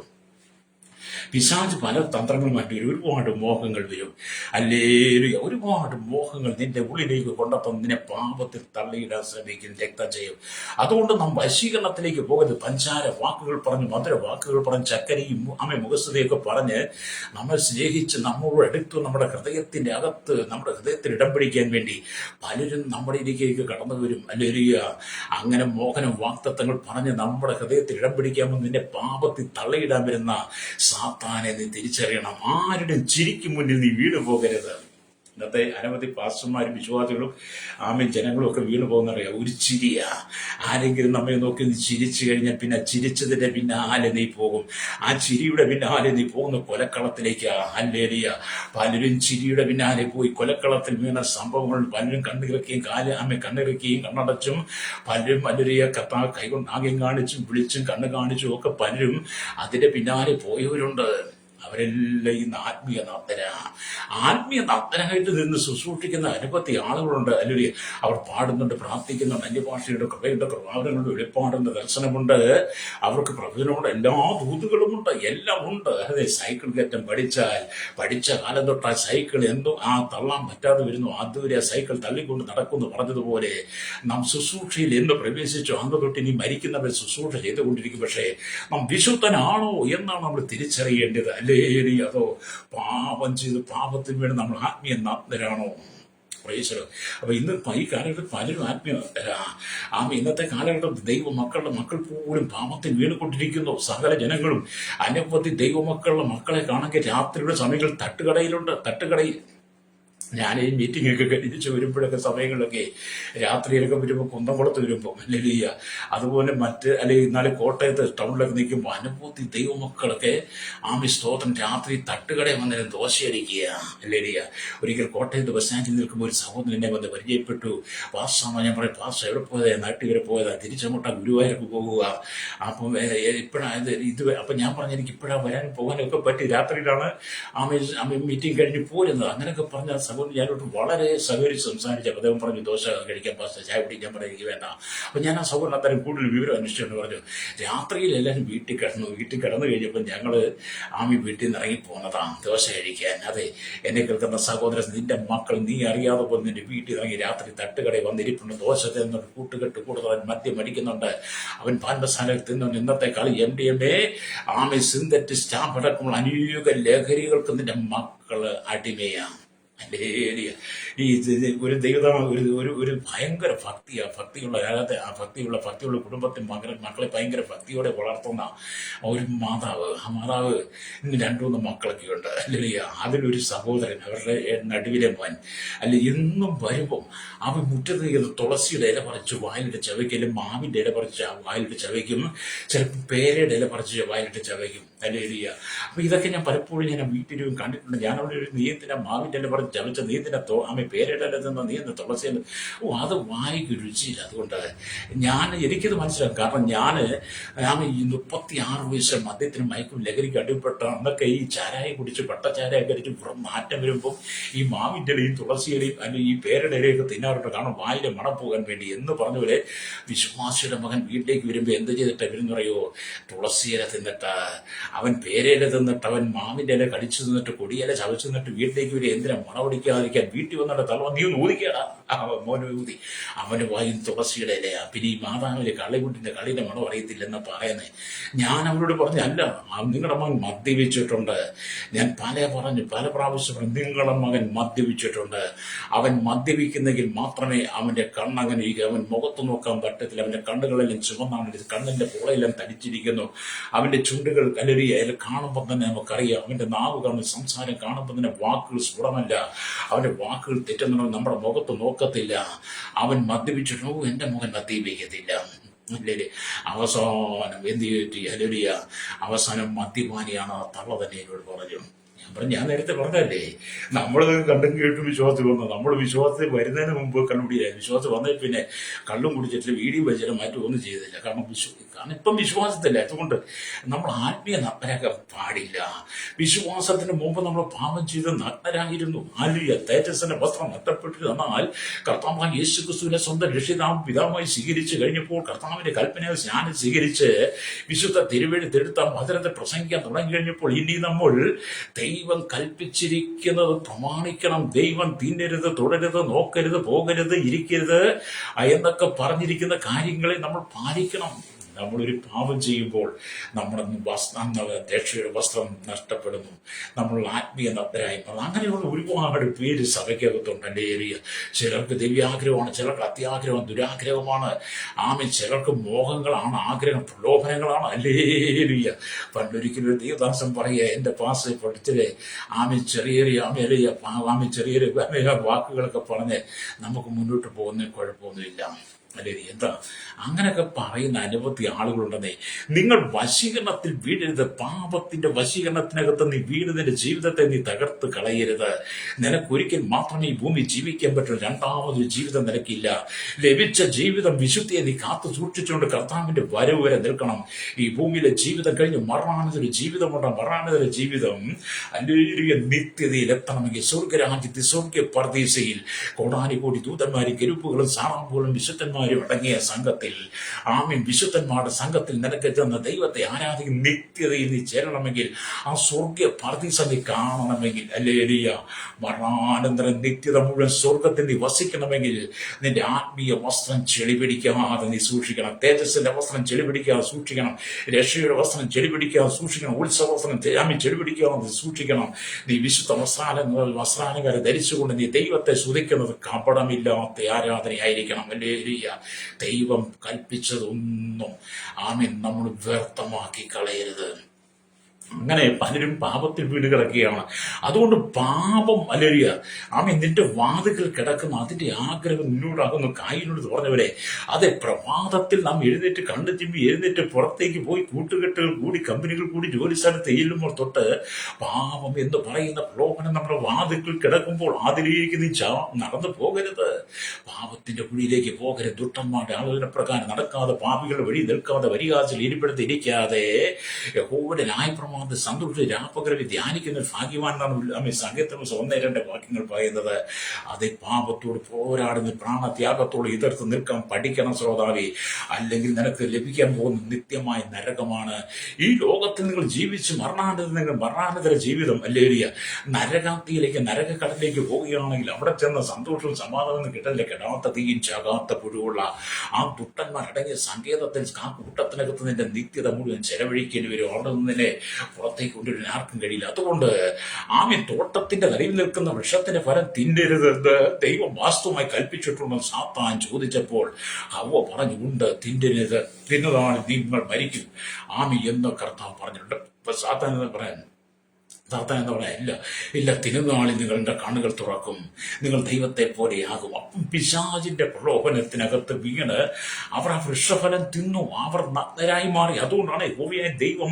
പിശാച് പല തന്ത്രങ്ങളുമായിട്ട് ഒരുപാട് മോഹങ്ങൾ വരും. ഹല്ലേലൂയ. ഒരുപാട് മോഹങ്ങൾ നിന്റെ ഉള്ളിലേക്ക് കൊണ്ടപ്പം നിന്നെ പാപത്തിൽ തള്ളിയിടാൻ ശ്രമിക്കും. രക്തജയം. അതുകൊണ്ട് നാം വശീകരണത്തിലേക്ക് പോകരുത്. പഞ്ചാര വാക്കുകൾ പറഞ്ഞ്, മധുര വാക്കുകൾ പറഞ്ഞ്, ചക്കരയും മുഖസ്തുതയൊക്കെ പറഞ്ഞ് നമ്മൾ സ്നേഹിച്ച് നമ്മളോട് അടുത്ത് നമ്മുടെ ഹൃദയത്തിന്റെ അകത്ത് നമ്മുടെ ഹൃദയത്തിൽ ഇടം പിടിക്കാൻ വേണ്ടി പലരും നമ്മുടെ ഇതിലേക്ക് കടന്നു വരും. ഹല്ലേലൂയ. അങ്ങനെ മോഹനം വാക്തത്വങ്ങൾ പറഞ്ഞ് നമ്മുടെ ഹൃദയത്തിൽ ഇടം പിടിക്കാമെന്ന് നിന്റെ പാപത്തിൽ തള്ളിയിടാൻ വരുന്ന സാത്താനെ നീ തിരിച്ചറിയണം. ആരുടെയും ചിരിക്ക് മുന്നിൽ നീ വീണു പോകരുത്. ഇന്നത്തെ അനവധി പാസ്റ്റർമാരും വിശ്വാസികളും ജനങ്ങളും ഒക്കെ വീണു പോകുന്നറിയാം. ഒരു ചിരിയാ. ആരെങ്കിലും നമ്മെ നോക്കി നീ ചിരിച്ചു കഴിഞ്ഞാൽ പിന്നെ ചിരിച്ചതിന്റെ പിന്നാലെ നീ പോകും. ആ ചിരിയുടെ പിന്നാലെ നീ പോകുന്ന കൊലക്കളത്തിലേക്കാ. ഹല്ലേലൂയ. പലരും ചിരിയുടെ പിന്നാലെ പോയി കൊലക്കളത്തിൽ വീണ സംഭവങ്ങൾ പലരും കണ്ണിറക്കുകയും കണ്ണിറക്കുകയും കണ്ണടച്ചും പലരും ഹല്ലേലൂയ കർത്താവ് കൈകൊണ്ട് ആംഗ്യം കാണിച്ചും വിളിച്ചും കണ്ണ് കാണിച്ചും ഒക്കെ പലരും അതിന്റെ പിന്നാലെ പോയവരുണ്ട്. അവരെല്ലാം ഇന്ന് ആത്മീയ നർത്തനായിട്ട് നിന്ന് ശുശ്രൂഷിക്കുന്ന അനവധി ആളുകളുണ്ട്. അല്ലെങ്കിൽ അവർ പാടുന്നുണ്ട്, പ്രാർത്ഥിക്കുന്നുണ്ട്, അന്യഭാഷയുടെ കൃപയുടെ കൃപാവരങ്ങളുടെ വെളിപ്പാടുണ്ട്, ദർശനമുണ്ട്, അവർക്ക് പ്രവചനമുണ്ട്, എല്ലാ ദൂതുകളുമുണ്ട്, എല്ലാം ഉണ്ട്. അതെ, സൈക്കിൾ കയറ്റം പഠിച്ച കാലം തൊട്ട് ആ സൈക്കിൾ എന്തോ തള്ളാൻ പറ്റാതെ വരുന്നു. അതുവരെ ആ സൈക്കിൾ തള്ളിക്കൊണ്ട് നടക്കുന്നു പറഞ്ഞതുപോലെ നാം ശുശ്രൂഷയിൽ എന്ന് പ്രവേശിച്ചു അന്ന് തൊട്ട് ഇനി മരിക്കുന്നവരെ ശുശ്രൂഷ ചെയ്തുകൊണ്ടിരിക്കും. പക്ഷേ നാം വിശുദ്ധനാണോ എന്നാണ് നമ്മൾ തിരിച്ചറിയേണ്ടത്. അല്ലേ? അതോ പാപം ചെയ്ത് പാപത്തിന് വേണ്ടി നമ്മൾ ആത്മീയ നഗ്നരാണോ? അപ്പൊ ഇന്ന് ഈ കാലഘട്ടത്തിൽ പലരും ഇന്നത്തെ കാലഘട്ടത്തിൽ ദൈവമക്കളുടെ മക്കൾ പോലും പാപത്തിൽ വീണുകൊണ്ടിരിക്കുന്നു. സകല ജനങ്ങളും അനവധി ദൈവമക്കളുടെ മക്കളെ കാണാൻ രാത്രിയുടെ സമയങ്ങൾ തട്ടുകടയിൽ ഞാൻ ഈ മീറ്റിംഗ് ഒക്കെ കഴിഞ്ഞിച്ച് വരുമ്പോഴൊക്കെ സമയങ്ങളിലൊക്കെ രാത്രിയിലൊക്കെ വരുമ്പോൾ കുന്നംകുളത്ത് വരുമ്പോൾ ഹല്ലേലൂയ, അതുപോലെ അല്ലെങ്കിൽ ഇന്നാലെ കോട്ടയത്ത് ടൗണിലൊക്കെ നിൽക്കുമ്പോൾ അനവധി ദൈവമക്കളൊക്കെ സ്തോത്രം രാത്രി തട്ടുകടയിൽ വന്നതിന് ദോശയടിക്കുക. ഹല്ലേലൂയ. ഒരിക്കൽ കോട്ടയത്ത് ബസ് സ്റ്റാൻഡിൽ നിൽക്കുമ്പോൾ ഒരു സഹോദരൻ എന്നെ വന്ന് പരിചയപ്പെട്ടു. പാസ്സാണോ? ഞാൻ പറയും, പാസ് എവിടെ പോയതാ? നാട്ടിൽ വരെ പോയതാ, തിരിച്ചങ്ങോട്ടാ ഗുരുവായൂർക്ക് പോകുക. അപ്പം ഇപ്പോഴാണ് അപ്പം ഞാൻ പറഞ്ഞു, എനിക്ക് ഇപ്പോഴാണ് വരാനും പോകാനൊക്കെ പറ്റി. രാത്രിയിലാണ് മീറ്റിംഗ് കഴിഞ്ഞ് പോരുന്നത്. അങ്ങനെയൊക്കെ പറഞ്ഞ ഞാനോട്ട് വളരെ സഹകരിച്ച് സംസാരിച്ചപ്പോൾ അദ്ദേഹം പറഞ്ഞു, ദോശ കഴിക്കാൻ പാസ്റ്റർ, ചായ കുടിക്കാൻ പറഞ്ഞാൽ എനിക്ക് വേണ്ട. അപ്പം ഞാൻ ആ സഹോദരൻ അത്തരം കൂടുതൽ വിവരം അന്വേഷിച്ചുകൊണ്ട് പറഞ്ഞു, രാത്രിയിൽ എല്ലാവരും വീട്ടിൽ കിടന്നു കഴിഞ്ഞപ്പോൾ ഞങ്ങൾ വീട്ടിൽ നിന്ന് ഇറങ്ങി പോകുന്നതാണ് ദോശ കഴിക്കാൻ. അതെ, എന്നെ കേൾക്കുന്ന സഹോദരൻ, നിന്റെ മക്കൾ നീ അറിയാതെ പോലെ നിന്റെ വീട്ടിൽ ഇറങ്ങി രാത്രി തട്ടുകടയിൽ വന്നിരിപ്പുണ്ട്, ദോശ തിന്നുണ്ട്, കൂട്ടുകെട്ട് കൂടുതൽ മദ്യം അടിക്കുന്നുണ്ട്, അവൻ പാൻമസാല തിന്നുണ്ട്. ഇന്നത്തെ കളി സിന്തറ്റിക് സ്റ്റാമ്പ് അടക്കമുള്ള അനേക ലഹരികൾക്ക് നിന്റെ മക്കള് അടിമയാണ്. ഹല്ലേലൂയ. ഒരു ദൈവത ഒരു ഒരു ഒരു ഭയങ്കര ഭക്തിയുള്ള കാലത്തെ ഭക്തിയുള്ള കുടുംബത്തിൽ മക്കളെ ഭയങ്കര ഭക്തിയോടെ വളർത്തുന്ന ഒരു മാതാവ്. ആ മാതാവ് ഇന്ന് രണ്ടു മൂന്ന് മക്കളൊക്കെ ഉണ്ട്. ഹല്ലേലൂയ. അതിലൊരു സഹോദരൻ, അവരുടെ നടുവിലെ മോൻ എന്നും വരുമ്പം അവൻ മുറ്റത്ത് ചെയ്ത് തുളസിയുടെ ഇല പറിച്ച് വായിലിട്ട് ചവയ്ക്കലും, മാവിന്റെ ഇല പറിച്ച് വായിലിട്ട് ചവയ്ക്കും, ചിലപ്പോൾ പേരയുടെ ഇല പറിച്ച് വായിലിട്ട് ചവയ്ക്കും. ഹല്ലേലൂയ. അപ്പൊ ഇതൊക്കെ ഞാൻ പലപ്പോഴും ഞാൻ വീട്ടിലും കണ്ടിട്ടുണ്ട്. ഞാൻ അവിടെ ഒരു നീയത്തിനെ മാവിന്റെ ഇല പറിച്ച് ചവച്ച നീയത്തിനെ പേരയുടെ ഇല നിന്ന് നീന്ത തുളസിയിൽ അത് വായിക്ക് രുചിയില്ല. അതുകൊണ്ട് എനിക്കത് മനസ്സിലാക്കും. കാരണം ഞാൻ ഈ 36 വയസ്സ് മദ്യത്തിന് മയക്കും ലഹരിക്ക് അടിപ്പെട്ട അന്നൊക്കെ ഈ ചാരായ കുടിച്ച് പട്ടച്ചാരായ കഴിച്ച് പുറം മാറ്റം വരുമ്പോൾ ഈ മാവിന്റെ ഇലയും തുളസിയിലയും അല്ലെങ്കിൽ ഈ പേരയുടെ ഇലയൊക്കെ തിന്നാറുണ്ട്. കാരണം വായിലെ മണം പോകാൻ വേണ്ടി എന്ന് പറഞ്ഞപോലെ വിശ്വാസിയുടെ മകൻ വീട്ടിലേക്ക് വരുമ്പോൾ എന്ത് ചെയ്തിട്ട് ഇവരെന്ന് പറയുമോ, തുളസിയില തിന്നിട്ട്, അവൻ പേരയില തിന്നിട്ട്, അവൻ മാവിന്റെ ഇല കടിച്ചു തിന്നിട്ട്, കൊടിയില ചവച്ചു തിന്നിട്ട് വീട്ടിലേക്ക് വരും. എന്തിനാ മണമടിക്കാതിരിക്കാൻ? വീട്ടിൽ വന്നിട്ട് തലവ നീ ഒന്ന് ഊതിക്കടാ. മോനെ ഊതി. അവന് വായും തുളസിയുടെ ഇലയാ. പിന്നെ ഈ മാതാവിലെ കളികുട്ടിന്റെ കളിയുടെ മണം അറിയത്തില്ലെന്ന് പറയുന്നേ. ഞാൻ അവരോട് പറഞ്ഞു, അല്ല, നിങ്ങളുടെ മകൻ മദ്യപിച്ചിട്ടുണ്ട്. ഞാൻ പല പ്രാവശ്യം പറഞ്ഞു, നിങ്ങളുടെ മകൻ മദ്യപിച്ചിട്ടുണ്ട്. അവൻ മദ്യപിക്കുന്നെങ്കിൽ മാത്രമേ അവന്റെ കണ്ണങ്ങനെ ഇരിക്കും. അവൻ മുഖത്ത് നോക്കാൻ പറ്റത്തില്ല. അവന്റെ കണ്ണുകളെല്ലാം ചുമന്നാണ്, കണ്ണിന്റെ പുളയെല്ലാം തടിച്ചിരിക്കുന്നു. അവന്റെ ചുണ്ടുകൾ അതിൽ കാണുമ്പോൾ തന്നെ നമുക്കറിയാം. അവന്റെ നാവ് കാണുന്ന സംസാരം കാണുമ്പോൾ തന്നെ വാക്കുകൾ സ്ഫുടമല്ല. അവന്റെ വാക്കുകൾ തെറ്റുന്ന നമ്മുടെ മുഖത്ത് നോക്കത്തില്ല. അവൻ മദ്യപിച്ചിട്ടോ, എന്റെ മകൻ മദ്യപിക്കത്തില്ല. അല്ലേ? അവസാനം എന്ത് ചെയ്തിട്ട് ഹല്ലേലൂയ, അവസാനം മദ്യപാനിയാണ് തള്ള തന്നെ എന്നോട് പറഞ്ഞു. ഞാൻ നേരത്തെ പറഞ്ഞല്ലേ, നമ്മളത് കണ്ടും കേട്ടും വിശ്വാസത്തിൽ വന്നു. നമ്മൾ വിശ്വാസത്തിൽ വരുന്നതിന് മുമ്പ് കണ്ടുപിടിയായി. വിശ്വാസം വന്നതിൽ പിന്നെ കള്ളും കുടിച്ചിട്ട് വീഡിയോ വെച്ചിട്ട് മാറ്റമൊന്നും ചെയ്തില്ല. കാരണം ഇപ്പം വിശ്വാസത്തില്ല. അതുകൊണ്ട് നമ്മൾ ആത്മീയ നഗ്നരാകാൻ പാടില്ല. വിശ്വാസത്തിന് മുമ്പ് നമ്മൾ പാപം ചെയ്ത് നഗ്നരായിരുന്നു. തേജസ്സിന്റെ വസ്ത്രം നഷ്ടപ്പെട്ടിരുന്നാൽ കർത്താവായ യേശുക്രിസ്തുവിനെ സ്വന്തം രക്ഷിതാവും പിതാവുമായി സ്വീകരിച്ചു കഴിഞ്ഞപ്പോൾ, കർത്താവിന്റെ കൽപ്പനയെ സ്നാനം സ്വീകരിച്ച് വിശുദ്ധ തിരുവെഴുത്തെടുത്ത വചനത്തെ പ്രസംഗിക്കാൻ തുടങ്ങി കഴിഞ്ഞപ്പോൾ, ഇനി നമ്മൾ ദൈവം കൽപ്പിച്ചിരിക്കുന്നത് പ്രമാണിക്കണം. ദൈവം തിന്നരുത്, തുടരുത്, നോക്കരുത്, പോകരുത്, ഇരിക്കരുത് എന്നൊക്കെ പറഞ്ഞിരിക്കുന്ന കാര്യങ്ങളെ നമ്മൾ പാലിക്കണം. നമ്മളൊരു പാപം ചെയ്യുമ്പോൾ നമ്മുടെ രക്ഷയുടെ വസ്ത്രം നഷ്ടപ്പെടുന്നു. നമ്മൾ ആത്മീയ നഗ്നരായി. അങ്ങനെയുള്ള ഒരുപാട് പേര് സഭയ്ക്കകത്തുണ്ട്. എൻ്റെ ഏരിയ ചിലർക്ക് ദിവ്യാഗ്രഹമാണ്, ചിലർക്ക് അത്യാഗ്രഹം, ദുരാഗ്രഹമാണ്. ചിലർക്ക് മോഹങ്ങളാണ്, ആഗ്രഹം, പ്രലോഭനങ്ങളാണ്. ഹല്ലേലൂയ. പണ്ടൊരിക്കലും ഒരു ദൈവദാസൻ പറയുക, എൻ്റെ പാസ് പഠിച്ചില്ലേ, ചെറിയ വാക്കുകളൊക്കെ പറഞ്ഞ് നമുക്ക് മുന്നോട്ട് പോകുന്നതിന് കുഴപ്പമൊന്നുമില്ല. അല്ലേ? എന്താ അങ്ങനെയൊക്കെ പറയുന്ന അനവധി ആളുകളുണ്ടെന്നേ. നിങ്ങൾ വശീകരണത്തിൽ വീഴരുത്. പാപത്തിന്റെ വശീകരണത്തിനകത്ത് നീ വീഴുന്നതിന്റെ ജീവിതത്തെ നീ തകർത്ത് കളയരുത്. നിനക്കൊരിക്കൽ മാത്രമേ ഈ ഭൂമി ജീവിക്കാൻ പറ്റുള്ളൂ. രണ്ടാമതൊരു ജീവിതം നിനക്കില്ല. ലഭിച്ച ജീവിതം വിശുദ്ധിയെ നീ കാത്തു സൂക്ഷിച്ചുകൊണ്ട് കർത്താവിന്റെ വരവ് വരെ നിൽക്കണം. ഈ ഭൂമിയിലെ ജീവിതം കഴിഞ്ഞ് മരണാനന്തര ജീവിതമുണ്ട്. മരണാനന്തര ജീവിതം അല്ലെങ്കിൽ നിത്യതയിൽ എത്തണമെങ്കിൽ സ്വർഗരാജ്യത്തിൽ, സ്വർഗ പർദീസയിൽ കോടാനുകോടി ദൂതന്മാരും കെരൂബുകളും സാറാമ്പുകളും വിശുദ്ധന്മാരും അടങ്ങിയ സംഘത്തിൽ, വിശുദ്ധന്മാരുടെ സംഘത്തിൽ നിനക്ക് ചെന്ന ദൈവത്തെ ആരാധിക്കുന്ന നിത്യതയിൽ നീ ചേരണമെങ്കിൽ, ആ സ്വർഗ പർദീസ നീ കാണണമെങ്കിൽ, ഹല്ലേലൂയ, മരണാനന്തര നിത്യത മുഴുവൻ സ്വർഗത്തിൽ നീ വസിക്കണമെങ്കിൽ നിന്റെ ആത്മീയ വസ്ത്രം ചെളിപിടിക്കാതെ നീ സൂക്ഷിക്കണം. തേജസ്സിന്റെ വസ്ത്രം ചെളിപിടിക്കാതെ സൂക്ഷിക്കണം. രക്ഷയുടെ വസ്ത്രം ചെളിപിടിക്കാതെ സൂക്ഷിക്കണം. ഉത്സവ വസ്ത്രം ചെളിപിടിക്കാതെ സൂക്ഷിക്കണം. നീ വിശുദ്ധ വസ്ത്രാലങ്കാരം ധരിച്ചുകൊണ്ട് നീ ദൈവത്തെ സ്തുതിക്കുന്നത് കപടമില്ലാത്ത ആരാധനയായിരിക്കണം. ഹല്ലേലൂയ. ദൈവം കൽപ്പിച്ചതൊന്നും നമ്മൾ വ്യർത്ഥമാക്കി കളയരുത്. അങ്ങനെ പലരും പാപത്തിൽ വീട് കിടക്കുകയാണ്. അതുകൊണ്ട് പാപം ഹല്ലേലൂയ നിന്റെ വാതിൽക്കൽ കിടക്കുന്ന അതിന്റെ ആഗ്രഹം നിന്നോടാകുന്നു. കായിനോട് പറഞ്ഞവരെ, അതെ, പ്രഭാതത്തിൽ നാം എഴുന്നേറ്റ് കണ്ണു ചിമ്മി എഴുന്നേറ്റ് പുറത്തേക്ക് പോയി കൂട്ടുകെട്ടുകൾ കൂടി കമ്പനികൾ കൂടി ജോലി സ്ഥലത്ത് ചെല്ലുമ്പോൾ തൊട്ട് പാപം എന്ന് പറയുന്ന പ്രലോഭനം നമ്മുടെ വാതിൽക്കൽ കിടക്കുമ്പോൾ അതിലേക്ക് നീ നടന്നു പോകരുത്. പാപത്തിന്റെ കുഴിയിലേക്ക് പോകരുത്. ദുഷ്ടന്മാരുടെ ആലോചന പ്രകാരം നടക്കാതെ, പാപികളുടെ വഴി നിൽക്കാതെ, വരികാശിൽ ഇരിപ്പിടത്തിരിക്കാതെ യഹോവയുടെ ന്യായപ്രമാണം സന്തോഷ രാപ്പകരവി ധ്യാനിക്കുന്ന ഭാഗ്യവാൻ എന്നാണ് സംഗീതം 1-2 വാക്യങ്ങൾ പറയുന്നത്. അതേ, പാപത്തോട് പോരാടുന്ന പ്രാണത്യാഗത്തോട് എതിർത്ത് നിൽക്കാൻ പഠിക്കണം ശ്രോതാവി. അല്ലെങ്കിൽ നിനക്ക് ലഭിക്കാൻ പോകുന്ന നിത്യമായ നരകമാണ്. ഈ ലോകത്തിൽ നിങ്ങൾ ജീവിച്ച് മരണാനന്തര ജീവിതം ഹല്ലേലൂയ നരകാത്തിയിലേക്ക്, നരകക്കടലിലേക്ക് പോവുകയാണെങ്കിൽ അവിടെ ചെന്ന സന്തോഷവും സമാധാനവും കിട്ടില്ല. കെടാത്ത തീയും ചാകാത്ത പുഴുവുള്ള ആ ദുഷ്ടന്മാരടങ്ങിയ സങ്കേതത്തിൽ, ആ കൂട്ടത്തിനകത്ത് നിന്റെ നിത്യത മുഴുവൻ ചെലവഴിക്കേണ്ടി വരും. അവിടെ നിന്നെ പുറത്തേക്ക് കൊണ്ടുവരാൻ ആർക്കും കഴിയില്ല. അതുകൊണ്ട് ആമീൻ, തോട്ടത്തിന്റെ നടുവിൽ നിൽക്കുന്ന വൃക്ഷത്തിന്റെ ഫലം തിന്നരുതെന്ന് ദൈവം വാസ്തവമായി കൽപ്പിച്ചിട്ടുണ്ടെന്ന് സാത്താൻ ചോദിച്ചപ്പോൾ ഹവ്വ പറഞ്ഞു, ഉണ്ട്, തിന്നരുത്, തിന്നതാണ് നിങ്ങൾ മരിക്കും ആമി എന്ന് കർത്താവ് പറഞ്ഞിട്ടുണ്ട്. ഇപ്പൊ സാത്താൻ എന്ന് പറയാൻ ഇല്ല ഇല്ല, തിരുനാളിൽ നിങ്ങളുടെ കണ്ണുകൾ തുറക്കും, നിങ്ങൾ ദൈവത്തെ പോലെയാകും. അപ്പം പിശാചിന്റെ പ്രലോഭനത്തിനകത്ത് വീണ് അവർ ആ വൃക്ഷഫലം തിന്നു, അവർ നഗ്നരായി മാറി. അതുകൊണ്ടാണ് യഹോവയായ ദൈവം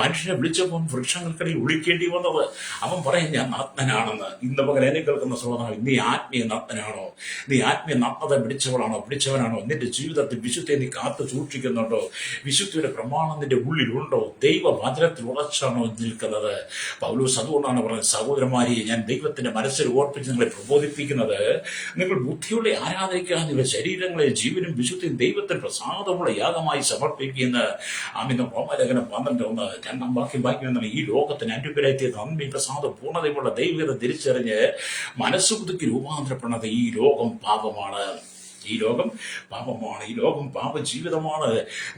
മനുഷ്യനെ വിളിച്ചപ്പോൾ വൃക്ഷങ്ങൾക്കിടയിൽ ഒളിക്കേണ്ടി വന്നത്. അവൻ പറയും, ഞാൻ നഗ്നനാണെന്ന്. ഇന്ന് പകൽ എന്നെ കേൾക്കുന്ന സഹോദരൻ, നീ ആത്മീയ നഗ്നനാണോ? നീ ആത്മീയ നഗ്നത പിടിച്ചവനാണോ? നിന്റെ ജീവിതത്തിൽ വിശുദ്ധയെ നീ കാത്തു സൂക്ഷിക്കുന്നുണ്ടോ? വിശുദ്ധിയുടെ പ്രമാണം നിന്റെ ഉള്ളിലുണ്ടോ? ദൈവവചനത്തിൽ ഉറച്ചാണോ നിൽക്കുന്നത്? പൗലോസ് അതുകൊണ്ടാണ് പറഞ്ഞത്, സഹോദരന്മാരെ, ഞാൻ ദൈവത്തിന്റെ മനസ്സിൽ ഓർപ്പിച്ച് നിങ്ങളെ പ്രബോധിപ്പിക്കുന്നത്, നിങ്ങൾ ബുദ്ധിയുടെ ആരാധനയ്ക്കാണ് നിങ്ങളുടെ ശരീരങ്ങളെ ജീവനും വിശുദ്ധിയും ദൈവത്തിന് പ്രസാദമുള്ള യാഗമായി സമർപ്പിക്കുന്ന ആമിന്ന് റോമലേഖനം 12:1 2 വാക്യം ഈ ലോകത്തിന് അനുഗ്രഹത്തെ നന്മ പ്രസാദം പൂർണ്ണതയുള്ള ദൈവത്തെ തിരിച്ചറിഞ്ഞ് മനസ്സ് പുതുക്കി രൂപാന്തരപ്പെടുന്നത്. ഈ ലോകം പാപമാണ്, ഈ ലോകം പാപമാണ്, ഈ ലോകം പാപജീവിതമാണ്.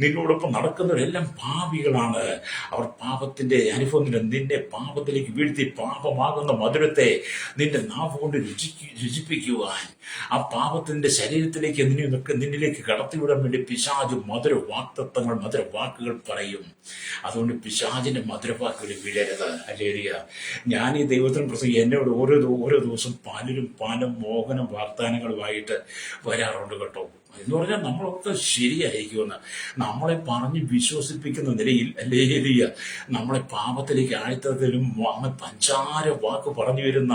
നിന്നോടൊപ്പം നടക്കുന്നവരെല്ലാം പാപികളാണ്. അവർ പാപത്തിന്റെ അനുഭവം നിന്നെ പാപത്തിലേക്ക് വീഴ്ത്തി പാപമാകുന്ന മധുരത്തെ നിന്റെ നാവ് കൊണ്ട് രുചിപ്പിക്കുവാൻ, ആ പാപത്തിന്റെ ശരീരത്തിലേക്ക് നിന്നിലേക്ക് കടത്തിവിടാൻ വേണ്ടി പിശാച് മധുര വാക്കുകൾ പറയും. അതുകൊണ്ട് പിശാചിന്റെ മധുരവാക്കുകൾ വീഴരുത്. ഹല്ലേലൂയ. ഞാൻ ഈ ദൈവത്തിന് പ്രസംഗം എന്നോട് ഓരോ ദിവസം പലരും മോഹനം വാഗ്ദാനങ്ങളുമായിട്ട് വരാറുണ്ട് കേട്ടോ. എന്ന് പറഞ്ഞാൽ നമ്മളൊക്കെ ശരിയായിരിക്കുമെന്ന് നമ്മളെ പറഞ്ഞ് വിശ്വസിപ്പിക്കുന്ന നിലയിൽ ഹല്ലേലൂയ നമ്മളെ പാപത്തിലേക്ക് ആഴ്ത്തത്തിലും പഞ്ചാര വാക്ക് പറഞ്ഞു വരുന്ന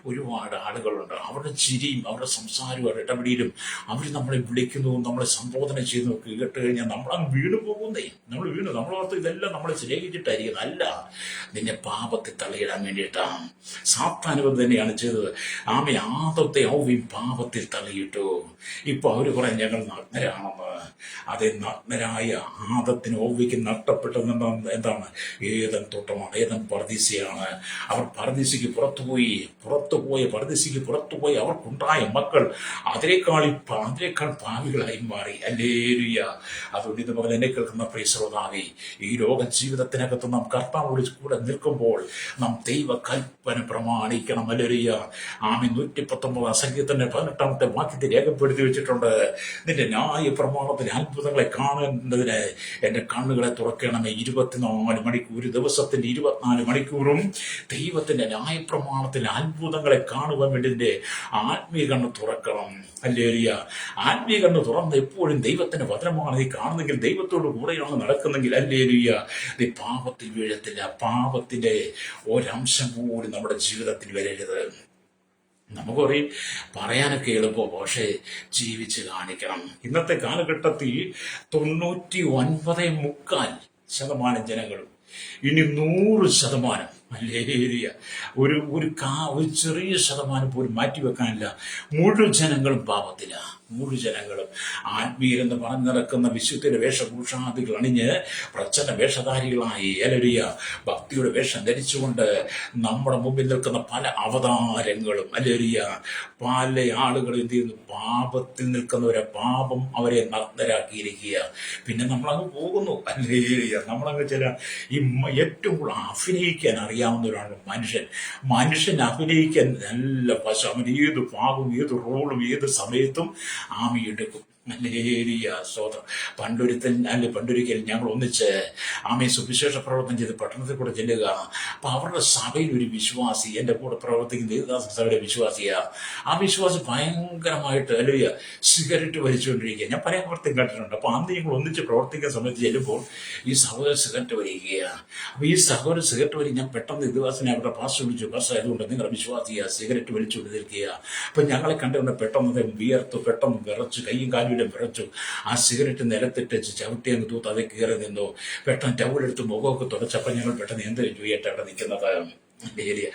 ഒരുപാട് ആളുകളുണ്ട്. അവരുടെ ചിരിയും അവരുടെ സംസാരവും അവരുടെ ഇടപെടലും അവർ നമ്മളെ വിളിക്കുന്നതും നമ്മളെ സംബോധന ചെയ്യുന്നതൊക്കെ കേട്ട് കഴിഞ്ഞാൽ നമ്മളങ്ങ് വീണ് പോകുന്നേ. നമ്മളോർത്ത് ഇതെല്ലാം നമ്മളെ സ്നേഹിച്ചിട്ടായിരിക്കും. അല്ല, നിന്നെ പാപത്തിൽ തള്ളിയിടാൻ വേണ്ടിയിട്ടാണ്. സാത്താനുഭവം തന്നെയാണ് ചെയ്തത്. ആദത്തെ ഔവയും പാപത്തിൽ തള്ളിയിട്ടു. ഇപ്പൊ അവര് പറയാൻ ഞങ്ങൾ നഗ്നരാണെന്ന്. അതേ, നഗ്നരായ ആദത്തിന് ഔവയ്ക്ക് നഷ്ടപ്പെട്ടത് എന്താണ്? Eden തോട്ടമാണ്, Eden പർദീസയാണ്. അവർ പർദീസയ്ക്ക് പുറത്തുപോയി അവർക്കുണ്ടായ മക്കൾ അതിനേക്കാൾ പാവികളായി മാറി. ഹല്ലേലൂയ. അതുകൊണ്ട് ഇത് മുതൽ എന്നെ കേൾക്കുന്ന പ്രിയ ശ്രോതാവേ, ഈ ലോക ജീവിതത്തിനകത്ത് നാം കർത്താവോട് കൂടെ നിൽക്കുമ്പോൾ നാം ദൈവ കൽപ്പന പ്രമാണിക്കണം. ഹല്ലേലൂയ. 119 സങ്കീർത്തനത്തിന്റെ 18 വാക്യത്തിൽ രേഖപ്പെടുത്തി വെച്ചിട്ടുണ്ട്, നിന്റെ ന്യായ പ്രമാണത്തിലെ അത്ഭുതങ്ങളെ കാണേണ്ടതിന് എന്റെ കണ്ണുകളെ തുറക്കണമേ. 24 മണിക്കൂർ, ഒരു ദിവസത്തിന്റെ 24 മണിക്കൂറും ദൈവത്തിന്റെ ന്യായപ്രമാണത്തിലെ അത്ഭുതങ്ങളെ കാണുവാൻ വേണ്ടി നിന്റെ ആത്മീയ കണ്ണ് തുറക്കണം. ഹല്ലേലൂയ. ആത്മീയ കണ്ണ് തുറന്ന് എപ്പോഴും ദൈവത്തിന്റെ വചനമാണ് നീ കാണുന്നെങ്കിൽ, ദൈവത്തോട് കൂടെയാണ് നടക്കുന്നെങ്കിൽ, ഹല്ലേലൂയ, നീ പാപത്തിൽ വീഴത്തില്ല. പാപത്തിന്റെ ഒരംശം പോലും നമ്മുടെ ജീവിതത്തിൽ വരരുത്. നമുക്ക് പറയാനൊക്കെ എളുപ്പം, പക്ഷേ ജീവിച്ച് കാണിക്കണം. ഇന്നത്തെ കാലഘട്ടത്തിൽ 99.4% ജനങ്ങളും ഇനി 100%, ഹല്ലേലൂയ, ഒരു ചെറിയ ശതമാനം പോലും മാറ്റിവെക്കാനില്ല. മുഴുവൻ ജനങ്ങളും പാപത്തില. മുഴുവൻ ജനങ്ങളും ആത്മീയരെന്ന് പറഞ്ഞു നടക്കുന്ന വിശുദ്ധിയുടെ വേഷഭൂഷാദികൾ അണിഞ്ഞ് പ്രച്ഛന്ന വേഷധാരികളായി, ഹല്ലേലൂയ, ഭക്തിയുടെ വേഷം ധരിച്ചുകൊണ്ട് നമ്മുടെ മുമ്പിൽ നിൽക്കുന്ന പല അവതാരങ്ങളും, ഹല്ലേലൂയ, പല ആളുകളും എന്ത് ചെയ്യുന്നു? പാപത്തിൽ നിൽക്കുന്നവരെ പാപം അവരെ നഗ്നരാക്കിയിരിക്കുക. പിന്നെ നമ്മളങ്ങ് പോകുന്നു. ഹല്ലേലൂയ. നമ്മളങ്ങ് ഏറ്റവും കൂടുതൽ അഭിനയിക്കാൻ അറിയാവുന്നവരാണ് മനുഷ്യൻ അഭിനയിക്കാൻ നല്ല വശം. അവൻ ഏത് ഭാഗവും ഏത് റോളും ഏത് സമയത്തും എടുക്കും. ഹല്ലേലൂയ. സ്തോത്രം. പണ്ടൊരിക്കൽ ഞങ്ങൾ ഒന്നിച്ച് സുവിശേഷ പ്രവർത്തനം ചെയ്ത് പട്ടണത്തിൽ കൂടെ ചെല്ലുക. അപ്പൊ അവരുടെ സഭയിൽ ഒരു വിശ്വാസി, എന്റെ കൂടെ പ്രവർത്തിക്കുന്ന ദേവദാസ സഭയുടെ വിശ്വാസിയാ. ആ വിശ്വാസി ഭയങ്കരമായിട്ട് ഹല്ലേലൂയ സിഗരറ്റ് വലിച്ചുകൊണ്ടിരിക്കുക. ഞാൻ പല പ്രവർത്തനം കേട്ടിട്ടുണ്ട്. അപ്പൊ അന്ന് ഞങ്ങൾ ഒന്നിച്ച് പ്രവർത്തിക്കുന്ന സമയത്ത് ചെല്ലുമ്പോൾ ഈ സഹോദരൻ സിഗരറ്റ് വലിക്കുകയാണ്. അപ്പൊ ഈ സഹോദരൻ സിഗരറ്റ് വലി ഞാൻ പെട്ടെന്ന് ദേവദാസനെ അവരുടെ പാസ് വിളിച്ചു, പാസ് ആയതുകൊണ്ട് നിങ്ങളുടെ വിശ്വാസിയാ സിഗരറ്റ് വലിച്ചുകൊണ്ട് നിൽക്കുക. അപ്പൊ ഞങ്ങളെ കണ്ടുകൊണ്ട് പെട്ടെന്ന് വിയർത്തു, പെട്ടെന്ന് വിറച്ചു, കയ്യും കാലും വിറച്ചു. ആ സിഗരറ്റ് നിലത്തിട്ട് ചവിട്ടി അങ്ങ് തൂത്ത് അതേ കയറി നിന്നു. പെട്ടെന്ന് ടവലെടുത്ത് മുഖമൊക്കെ തുടച്ചപ്പോൾ ഞങ്ങൾ പെട്ടെന്ന് എന്തൊരു ചെയ്യട്ടെ അവിടെ നിൽക്കുന്നത്. ഏരിയ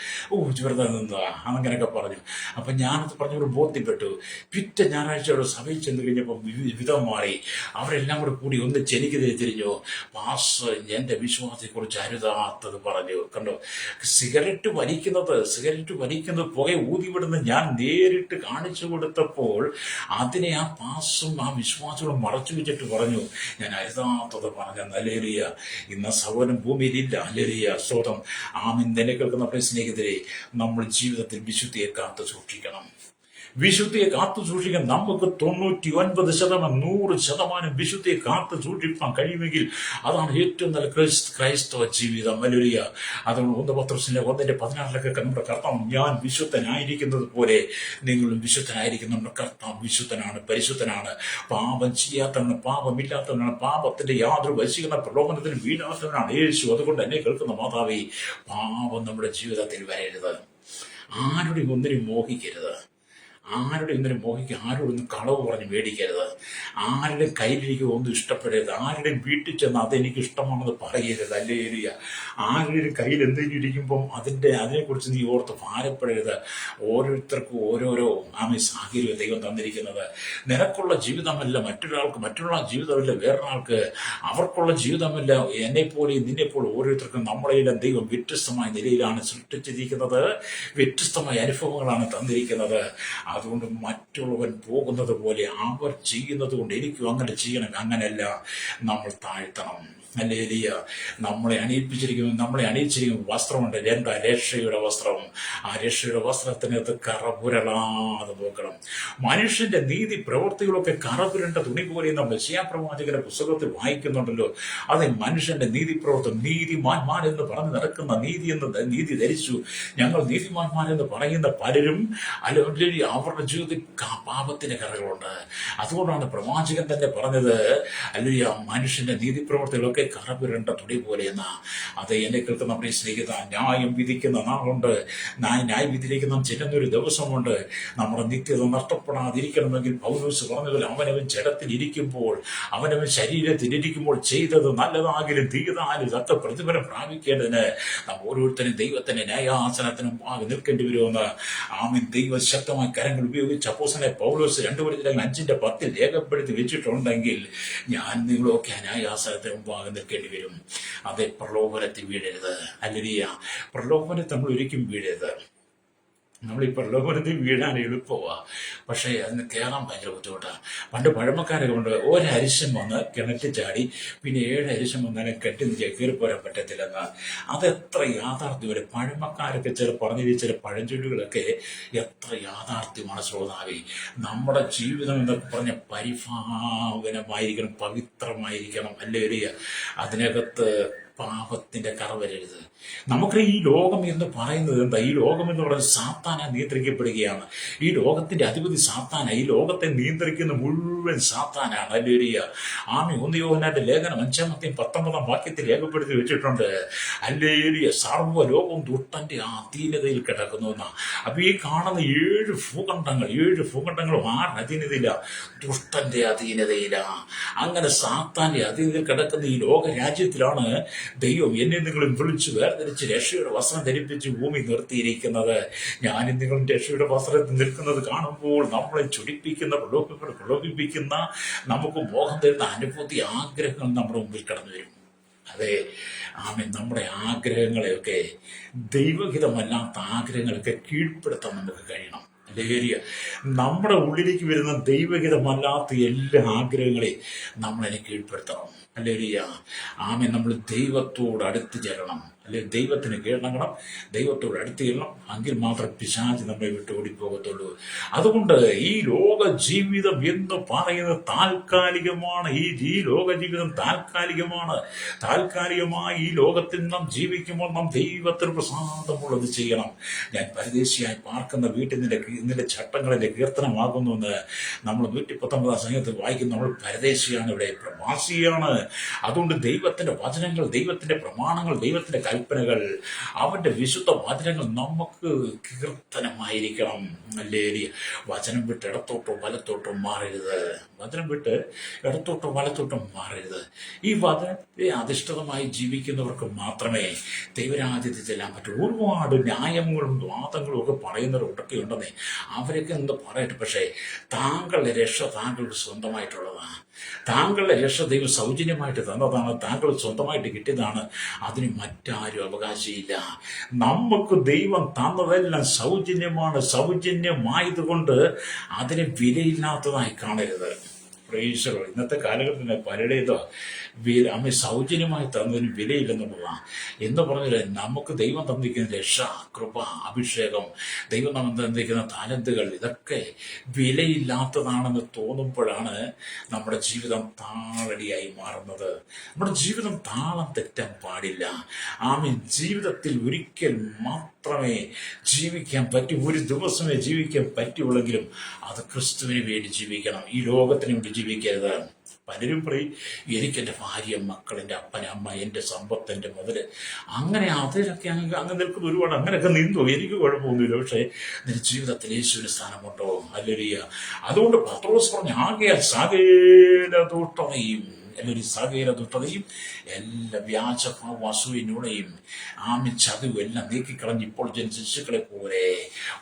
വെറുതെ നിന്നതാ അങ്ങനെയൊക്കെ പറഞ്ഞു. അപ്പം ഞാനത് പറഞ്ഞവർ ബോധ്യപ്പെട്ടു. പിറ്റേ ഞായറാഴ്ചയോടെ സഭയിൽ ചെന്ന് കഴിഞ്ഞപ്പോൾ വിധം മാറി. അവരെല്ലാം കൂടെ കൂടി ഒന്ന് ചെനിക്കെതിരെ തിരിഞ്ഞു. പാസ് എൻ്റെ വിശ്വാസത്തെക്കുറിച്ച് അരുതാത്തത് പറഞ്ഞു. കണ്ടോ, സിഗരറ്റ് വലിക്കുന്നത് പുക ഊതിവിടുന്ന ഞാൻ നേരിട്ട് കാണിച്ചു കൊടുത്തപ്പോൾ അതിനെ ആ പാസും ആ വിശ്വാസവും മറച്ചു വെച്ചിട്ട് പറഞ്ഞു ഞാൻ അരുതാത്തത് പറഞ്ഞ നല്ലേറിയ. ഇന്ന് സഹോദരൻ ഭൂമിയിലില്ല. അല്ലേറിയ സ്വതം ആമിൻ. നിന്നെ കേൾക്കുന്ന സ്നേഹിതരെ, നമ്മൾ ജീവിതത്തിൽ വിശുദ്ധിയെ കാത്തു സൂക്ഷിക്കണം. നമുക്ക് 99%, 100% വിശുദ്ധിയെ കാത്തു സൂക്ഷിക്കാൻ കഴിയുമെങ്കിൽ അതാണ് ഏറ്റവും നല്ല ക്രൈസ്തവ ജീവിതം. ഹല്ലേലൂയ. അതുകൊണ്ട് 1 പത്രോസിലെ 1:16 നമ്മുടെ കർത്താവ് ഞാൻ വിശുദ്ധനായിരിക്കുന്നത് പോലെ നിങ്ങളും വിശുദ്ധനായിരിക്കും. നമ്മുടെ കർത്താവ് വിശുദ്ധനാണ്, പരിശുദ്ധനാണ്, പാപം ചെയ്യാത്തവനാണ്, പാപമില്ലാത്തവനാണ്, പാപത്തിന്റെ യാതൊരു വശീകരണ പ്രലോഭനത്തിനും വീഴാത്തവനാണ് യേശു. അതുകൊണ്ട് എന്നെ കേൾക്കുന്ന മാതാവേ, പാപം നമ്മുടെ ജീവിതത്തിൽ വരരുത്. ആരുടെയും ഒന്നിനും മോഹിക്കരുത്. ആരോടൊന്നും കളവ് പറഞ്ഞ് മേടിക്കരുത്. ആരുടെ കയ്യിലിരിക്കുക ഒന്നും ഇഷ്ടപ്പെടരുത്. ആരുടെയും വീട്ടിൽ ചെന്ന് അതെനിക്ക് ഇഷ്ടമാണെന്ന് പറയരുത്. ഹല്ലേലൂയ. ആരുടെ കയ്യിൽ എന്തെങ്കിലും ഇരിക്കുമ്പം അതിനെക്കുറിച്ച് നീ ഓർത്ത് ഭാരപ്പെടരുത്. ഓരോരുത്തർക്കും ഓരോരോ സാഹചര്യം ദൈവം തന്നിരിക്കുന്നത്. നിനക്കുള്ള ജീവിതമല്ല മറ്റുള്ള ജീവിതമല്ല വേറൊരാൾക്ക്, അവർക്കുള്ള ജീവിതമല്ല എന്നെപ്പോലെയും നിന്നെപ്പോലെ ഓരോരുത്തർക്കും നമ്മളെല്ലാം ദൈവം വ്യത്യസ്തമായ നിലയിലാണ് സൃഷ്ടിച്ചിരിക്കുന്നത്. വ്യത്യസ്തമായ അനുഭവങ്ങളാണ് തന്നിരിക്കുന്നത്. അതുകൊണ്ട് മറ്റുള്ളവൻ പോകുന്നത് പോലെ അവർ ചെയ്യുന്നത് കൊണ്ട് എനിക്കും അങ്ങനെ ചെയ്യണം, അങ്ങനെയല്ല. നമ്മൾ താഴ്ത്തണം. ഹല്ലേലൂയ. നമ്മളെ അണിയിച്ചിരിക്കുന്ന വസ്ത്രമുണ്ട്. എന്താ? രക്ഷയുടെ വസ്ത്രം. ആ രക്ഷയുടെ വസ്ത്രത്തിനകത്ത് കറപുരളാതെ നോക്കണം. മനുഷ്യന്റെ നീതി പ്രവൃത്തികളൊക്കെ കറപുരണ്ട തുണി പോലെ നമ്മൾ യെശയ്യാപ്രവാചകന്റെ പുസ്തകത്തിൽ വായിക്കുന്നുണ്ടല്ലോ. അത് മനുഷ്യന്റെ നീതി പ്രവൃത്തി. നീതിമാന്മാരെന്ന് പറഞ്ഞ് നടക്കുന്ന നീതി ധരിച്ചു ഞങ്ങൾ നീതിമാന്മാരെന്ന് പറയുന്ന പലരും അല്ലെങ്കിൽ അവരുടെ ജീവിതത്തിൽ പാപത്തിന്റെ കറകളുണ്ട്. അതുകൊണ്ടാണ് പ്രവാചകൻ തന്നെ പറഞ്ഞത്, അല്ലെങ്കിൽ മനുഷ്യന്റെ നീതി പ്രവൃത്തികളൊക്കെ കറപുരണ്ട തുണി പോലെയെന്ന. അത് എന്നെ കേൾക്കുന്ന നമ്മുടെ സ്നേഹിത, ന്യായം വിധിക്കുന്ന നാളുണ്ട്. ന്യായവിധിയിലേക്ക് നാം ചെല്ലുന്നൊരു ദിവസമുണ്ട്. നമ്മുടെ നിത്യത നഷ്ടപ്പെടാതിരിക്കണമെങ്കിൽ പൗലോസ് പറഞ്ഞതുപോലെ അവനവൻ ജഡത്തിലിരിക്കുമ്പോൾ, അവനവൻ ശരീരത്തിലിരിക്കുമ്പോൾ ചെയ്തത് നല്ലതാകിലും തീയതായാലും തക്ക പ്രതിഫലം പ്രാപിക്കേണ്ടതിന് നാം ഓരോരുത്തരും ദൈവത്തിന്റെ ന്യായാസനത്തിന് മുമ്പാകെ നിൽക്കേണ്ടി വരുമെന്ന് ആമീൻ. ദൈവ ശക്തമായ കരങ്ങൾ ഉപയോഗിച്ച് അപ്പോസ്തലനായ പൗലോസ് 2 കൊരിന്ത്യർ 5:10 രേഖപ്പെടുത്തി വെച്ചിട്ടുണ്ടെങ്കിൽ ഞാൻ നിങ്ങളൊക്കെ ന്യായാസനത്തിന് മുമ്പാകെ നിൽക്കേണ്ടി വരും. അതേ, പ്രലോഭനത്തിൽ വീഴരുത്. ഹല്ലേലൂയ. പ്രലോഭനത്തിൽ നമ്മൾ ഒരിക്കലും വീഴരുത്. നമ്മൾ ഈ പ്രലോഭനത്തിൽ വീഴാൻ എളുപ്പമാണ്, പക്ഷേ അതിന് കയറാൻ ഭയങ്കര ബുദ്ധിമുട്ടാണ്. പണ്ട് പഴമക്കാരൊക്കെ കൊണ്ട് ഒരരിശം വന്ന് കിണറ്റ് ചാടി പിന്നെ 7 അരിശം വന്നാലും കെട്ടി കയറിപ്പോരാൻ പറ്റത്തില്ലെന്ന്. അതെത്ര യാഥാർത്ഥ്യമാണ്. പഴമക്കാരൊക്കെ ചില പഴഞ്ചൊല്ലുകളൊക്കെ എത്ര യാഥാർത്ഥ്യമാണ് ശ്രോതാവി. നമ്മുടെ ജീവിതം എന്നൊക്കെ പറഞ്ഞ പരിഭാവനമായിരിക്കണം, പവിത്രമായിരിക്കണം. ഹല്ലേലൂയ. അതിനകത്ത് പാപത്തിന്റെ കറ വരരുത്. നമുക്ക് ഈ ലോകം എന്ന് പറയുന്നത് എന്താ? ഈ ലോകം എന്ന് പറയുന്നത് സാത്താനാ നിയന്ത്രിക്കപ്പെടുകയാണ്. ഈ ലോകത്തിന്റെ അധിപതി സാത്താന. ഈ ലോകത്തെ നിയന്ത്രിക്കുന്ന മുഴുവൻ സാത്താനാണ്. ഹല്ലേലൂയ. ആമീൻ. 1 യോഹന്നാന്റെ ലേഖനം 5:19 രേഖപ്പെടുത്തി വെച്ചിട്ടുണ്ട്. ഹല്ലേലൂയ. സർവ്വ ലോകവും ദുഷ്ടന്റെ അധീനതയിൽ കിടക്കുന്നു എന്നാ. അപ്പൊ ഈ കാണുന്ന 7 ഭൂഖണ്ഡങ്ങളും ആരുടെ അധീനതയിലാ? ദുഷ്ടന്റെ അധീനതയിലാ. അങ്ങനെ സാത്താന്റെ അധീനതയിൽ കിടക്കുന്ന ഈ ലോക രാജ്യത്തിലാണ് ദൈവം എന്നെ നിങ്ങളും വിളിച്ചു വേർതിരിച്ച് രക്ഷയുടെ വസ്ത്രം ധരിപ്പിച്ച് ഭൂമി നിർത്തിയിരിക്കുന്നത്. ഞാനും നിങ്ങളും രക്ഷയുടെ വസ്ത്രത്തിൽ നിൽക്കുന്നത് കാണുമ്പോൾ നമ്മളെ ചൊടിപ്പിക്കുന്ന പ്രലോഭിപ്പിക്കുന്ന നമുക്ക് മോഹം തരുന്ന അനുഭൂതി, ആഗ്രഹങ്ങൾ നമ്മുടെ മുമ്പിൽ കടന്നു വരും. അതെ, ആമേൻ. നമ്മുടെ ആഗ്രഹങ്ങളെയൊക്കെ, ദൈവഹിതമല്ലാത്ത ആഗ്രഹങ്ങളൊക്കെ കീഴ്പ്പെടുത്താൻ നമുക്ക് കഴിയണം. ഹല്ലേലൂയ. നമ്മുടെ ഉള്ളിലേക്ക് വരുന്ന ദൈവഹിതമല്ലാത്ത എല്ലാ ആഗ്രഹങ്ങളെയും നമ്മളതിനെ കീഴ്പ്പെടുത്തണം. ഹല്ലേലൂയ. ആമേൻ. നമ്മൾ ദൈവത്തോട് അടുത്ത് ചേരണം. അല്ലെങ്കിൽ ദൈവത്തിന് കീഴടങ്ങണം, ദൈവത്തോട് അടുത്ത് ചെല്ലണം. എങ്കിൽ മാത്രം പിശാച് നമ്മെ വിട്ട് ഓടിപ്പോകത്തുള്ളൂ. അതുകൊണ്ട് ഈ ലോക ജീവിതം എന്ന് പറയുന്നത് താൽക്കാലികമാണ്. ഈ ലോക ജീവിതം താൽക്കാലികമായി ഈ ലോകത്തിൽ നാം ജീവിക്കുമ്പോൾ നാം ദൈവത്തിന് പ്രസാദമുള്ളത് ചെയ്യണം. ഞാൻ പരദേശിയായി പാർക്കുന്ന വീട്ടിൽ നിന്റെ ചട്ടങ്ങളിലെ കീർത്തനമാകുന്നു നമ്മൾ 119 സംഗീതത്തിൽ വായിക്കുന്ന. നമ്മൾ പരദേശിയാണ്, ഇവിടെ പ്രവാസിയാണ്. അതുകൊണ്ട് ദൈവത്തിന്റെ വചനങ്ങൾ, ദൈവത്തിന്റെ പ്രമാണങ്ങൾ, ദൈവത്തിന്റെ കൽപ്പനകൾ, അവന്റെ വിശുദ്ധ വചനങ്ങൾ നമുക്ക് കീർത്തനമായിരിക്കണം. അല്ലേലൂയ. വചനം വിട്ട് ഇടത്തോട്ടോ വലത്തോട്ടോ മാറരുത്. വചനം വിട്ട് ഇടത്തോട്ടോ വലത്തോട്ടോ മാറരുത്. ഈ വചനത്തെ അധിഷ്ഠിതമായി ജീവിക്കുന്നവർക്ക് മാത്രമേ ദൈവരാജ്യത്തിൽ ചെല്ലാൻ പറ്റൂ. ഒരുപാട് ന്യായങ്ങളും വാദങ്ങളും ഒക്കെ പറയുന്നവരൊക്കെ ഉണ്ടെന്നേ, അവരൊക്കെ എന്ത് പറയട്ടെ. പക്ഷേ താങ്കളുടെ രക്ഷ താങ്കളുടെ സ്വന്തമായിട്ടുള്ളതാണ്. താങ്കളുടെ രക്ഷ ദൈവം സൗജന്യമായിട്ട് തന്നതാണ്, താങ്കൾ സ്വന്തമായിട്ട് കിട്ടിയതാണ്. അതിന് മറ്റാരും അവകാശമില്ല. നമുക്ക് ദൈവം തന്നതെല്ലാം സൗജന്യമാണ്. സൗജന്യമായതുകൊണ്ട് അതിന് വിലയില്ലാത്തതായി കാണരുത്. ഇന്നത്തെ കാലഘട്ടത്തിന് പലരുടേതോ അമ്മ സൗജന്യമായി തന്നതിന് വിലയില്ലെന്നുള്ളതാണ്. എന്ന് പറഞ്ഞാൽ നമുക്ക് ദൈവം തന്നിരിക്കുന്ന രക്ഷ, കൃപ, അഭിഷേകം, ദൈവം നമ്മൾ തന്നിരിക്കുന്ന താലന്തുകൾ, ഇതൊക്കെ വിലയില്ലാത്തതാണെന്ന് തോന്നുമ്പോഴാണ് നമ്മുടെ ജീവിതം താളടിയായി മാറുന്നത്. നമ്മുടെ ജീവിതം താളം തെറ്റാൻ പാടില്ല. ജീവിതത്തിൽ ഒരിക്കൽ മാത്രമേ ജീവിക്കാൻ പറ്റൂ, ഒരു ദിവസമേ ജീവിക്കാൻ പറ്റുള്ളെങ്കിലും അത് ക്രിസ്തുവിന് വേണ്ടി ജീവിക്കണം, ഈ ലോകത്തിന് വേണ്ടി ജീവിക്കരുത്. പലരും പറയും, എനിക്കെൻ്റെ ഭാര്യ, മക്കൾ, എൻ്റെ അപ്പൻ, അമ്മ, എൻ്റെ സമ്പത്ത്, എൻ്റെ മുതൽ, അങ്ങനെ അതിലൊക്കെ അങ്ങ് നിൽക്കുന്ന ഒരുപാട്. അങ്ങനെയൊക്കെ നിന്നു, എനിക്ക് കുഴപ്പമൊന്നുമില്ല. പക്ഷേ നിന്റെ ജീവിതത്തിൽ യേശുവിന് സ്ഥാനമുണ്ടോ? ഹല്ലേലൂയ. അതുകൊണ്ട് പത്രോസ് പറഞ്ഞു, ആകയാൽ സകല ദുഷ്ടതയും, എല്ലാവരും സകല ദുഷ്ടതയും, എല്ലാ വ്യാജഭാവ അസൂയനൂടെയും ചതിവും എല്ലാം നീക്കിക്കളഞ്ഞ് ഇപ്പോൾ ജനിച്ച ശിശുക്കളെ പോലെ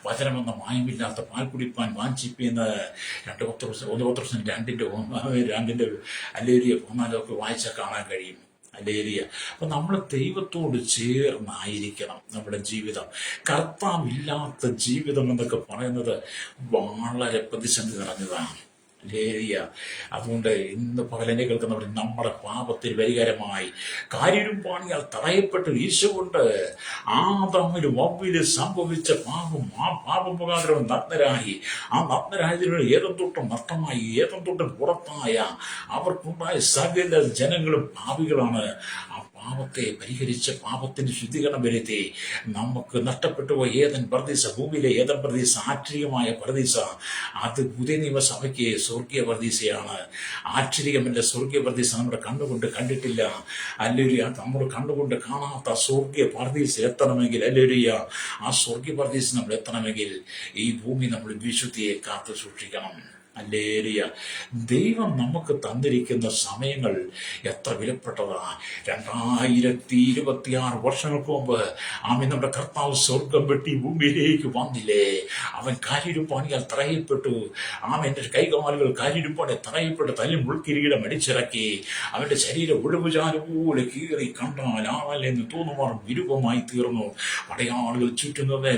വചനമെന്ന മായമില്ലാത്ത പാൽ കുടിപ്പാൻ വാഞ്ചിപ്പിന്ന് 2 പത്രോസ് 2:2 ഹല്ലേലൂയ 14 വായിച്ചാൽ കാണാൻ കഴിയും. ഹല്ലേലൂയ. അപ്പൊ നമ്മൾ ദൈവത്തോട് ചേർന്നായിരിക്കണം നമ്മുടെ ജീവിതം. കർത്താവില്ലാത്ത ജീവിതം എന്നൊക്കെ പറയുന്നത് വളരെ പ്രതിസന്ധി നിറഞ്ഞതാണ്. ഹല്ലേലൂയ. അതുകൊണ്ട് ഇന്ന് പകലെന്നെ കേൾക്കുന്നവർ, നമ്മുടെ പാപത്തിന് പരിഹാരമായി കാര്യരൂപാണിയാൽ തടയപ്പെട്ട് ഈശോകൊണ്ട് ആദാമിലും ഹവ്വയിലും സംഭവിച്ച പാപം, ആ പാപം മുഖാന്തരം നഗ്നരായി, ആ നഗ്നരായതിലൂടെ ഏദൻ തോട്ടം നഷ്ടമായി, ഏദൻ തോട്ടം പുറത്തായ അവർക്കുണ്ടായ സകല ജനങ്ങളും പാപികളാണ്. ആ പാപത്തെ പരിഹരിച്ച് പാപത്തിന്റെ ശുദ്ധീകരണം വരുത്തി നമുക്ക് നഷ്ടപ്പെട്ടു പോയ ഏദൻ പർദീസ, ഭൂമിയിലെ ഏദൻ പർദീസ, ആക്ഷരികമായ പർദീസ, അത് പുതിയ നിയമസഭയ്ക്ക് സ്വർഗീയ പർദീസയാണ്. ആക്ഷരികമല്ല, സ്വർഗീയ പർദീസ നമ്മുടെ കണ്ണുകൊണ്ട് കണ്ടിട്ടില്ല. ഹല്ലേലൂയ. നമ്മൾ കണ്ണുകൊണ്ട് കാണാത്ത സ്വർഗീയ പർദീസ എത്തണമെങ്കിൽ, ഹല്ലേലൂയ, ആ സ്വർഗീയ പർദീസ നമ്മൾ എത്തണമെങ്കിൽ ഈ ഭൂമി നമ്മൾ വിശുദ്ധിയെ കാത്തു സൂക്ഷിക്കണം. ഹല്ലേലൂയ. ദൈവം നമുക്ക് തന്നിരിക്കുന്ന സമയങ്ങൾ എത്ര വിലപ്പെട്ടതാണ്. 2026 വർഷങ്ങൾക്ക് മുമ്പ് നമ്മുടെ കർത്താവ് സ്വർഗം വെട്ടി ഭൂമിയിലേക്ക് വന്നില്ലേ. അവൻ കാര്യരൂപാണിയാൽ തറയപ്പെട്ടു. എൻ്റെ കൈകാലുകൾ കാര്യരൂപാണി തറയപ്പെട്ട് തല്ലി മുൾക്കിരീടം അടിച്ചിറക്കി. അവന്റെ ശരീരം ഒഴിവുചാല് പോലെ കീറി കണ്ടാൽ ആളല്ലെന്ന് തോന്നുമാർ വിരൂപമായി തീർന്നു. പടയാളുകൾ ചുറ്റുന്നത്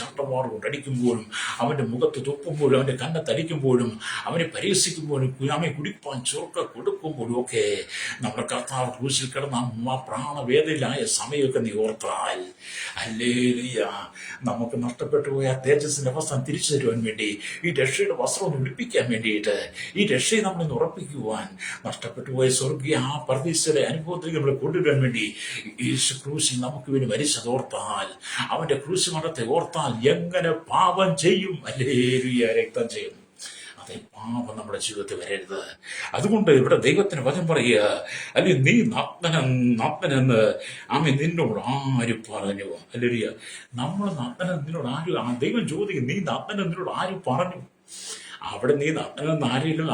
ചാട്ടമാർ കൊണ്ടടിക്കുമ്പോഴും, അവന്റെ മുഖത്ത് തുപ്പുമ്പോഴും, അവന്റെ കണ്ണത്തടിക്കുമ്പോഴും, അവനെ പരിഹസിക്കുമ്പോഴും, അവനെ കുടിപ്പാൻ ചൊർക്ക കൊടുക്കുമ്പോഴും ഒക്കെ നമ്മുടെ കർത്താവ് ക്രൂശിൽ കിടന്ന ആ പ്രാണവേദനയിലായ സമയമൊക്കെ നീ ഓർത്താൽ, ഹല്ലേലൂയ, നമുക്ക് നഷ്ടപ്പെട്ടു പോയ ആ തേജസ്സിന്റെ അവസ്ഥ തിരിച്ചു തരുവാൻ വേണ്ടി, ഈ രക്ഷയുടെ വസ്ത്രം ഒന്ന് ഉടുപ്പിക്കാൻ വേണ്ടിയിട്ട്, ഈ രക്ഷയെ നമ്മളിന്ന് ഉറപ്പിക്കുവാൻ, നഷ്ടപ്പെട്ടു പോയ സ്വർഗീയ ആ പർദീസയുടെ അനുഭവത്തിലേക്ക് നമ്മളെ കൊണ്ടുവരാൻ വേണ്ടി യേശു ക്രൂശിൽ നമുക്ക് വേണ്ടി മരിച്ചതോർത്താൽ, അവന്റെ ക്രൂശ് മരണത്തെ ഓർത്താൽ എങ്ങനെ പാപം ചെയ്യും? ഹല്ലേലൂയ. രക്തം ചെയ്യും. അതേ പാപം നമ്മുടെ ജീവിതത്തിൽ വരരുത്. അതുകൊണ്ട് ഇവിടെ ദൈവത്തിന് വചനം പറയുക, അല്ലെങ്കിൽ നീ നഗ്നനെന്ന് നിന്നോട് ആര് പറഞ്ഞു? ഹല്ലേലൂയ. നമ്മൾ നഗ്നൻ നിന്നോട് ആര്? ദൈവം ചോദിക്കും, നീ നഗ്നൻ നിന്നോട് ആര് പറഞ്ഞു? അവിടെ നീ നഗ്നനെന്ന് ആരെങ്കിലും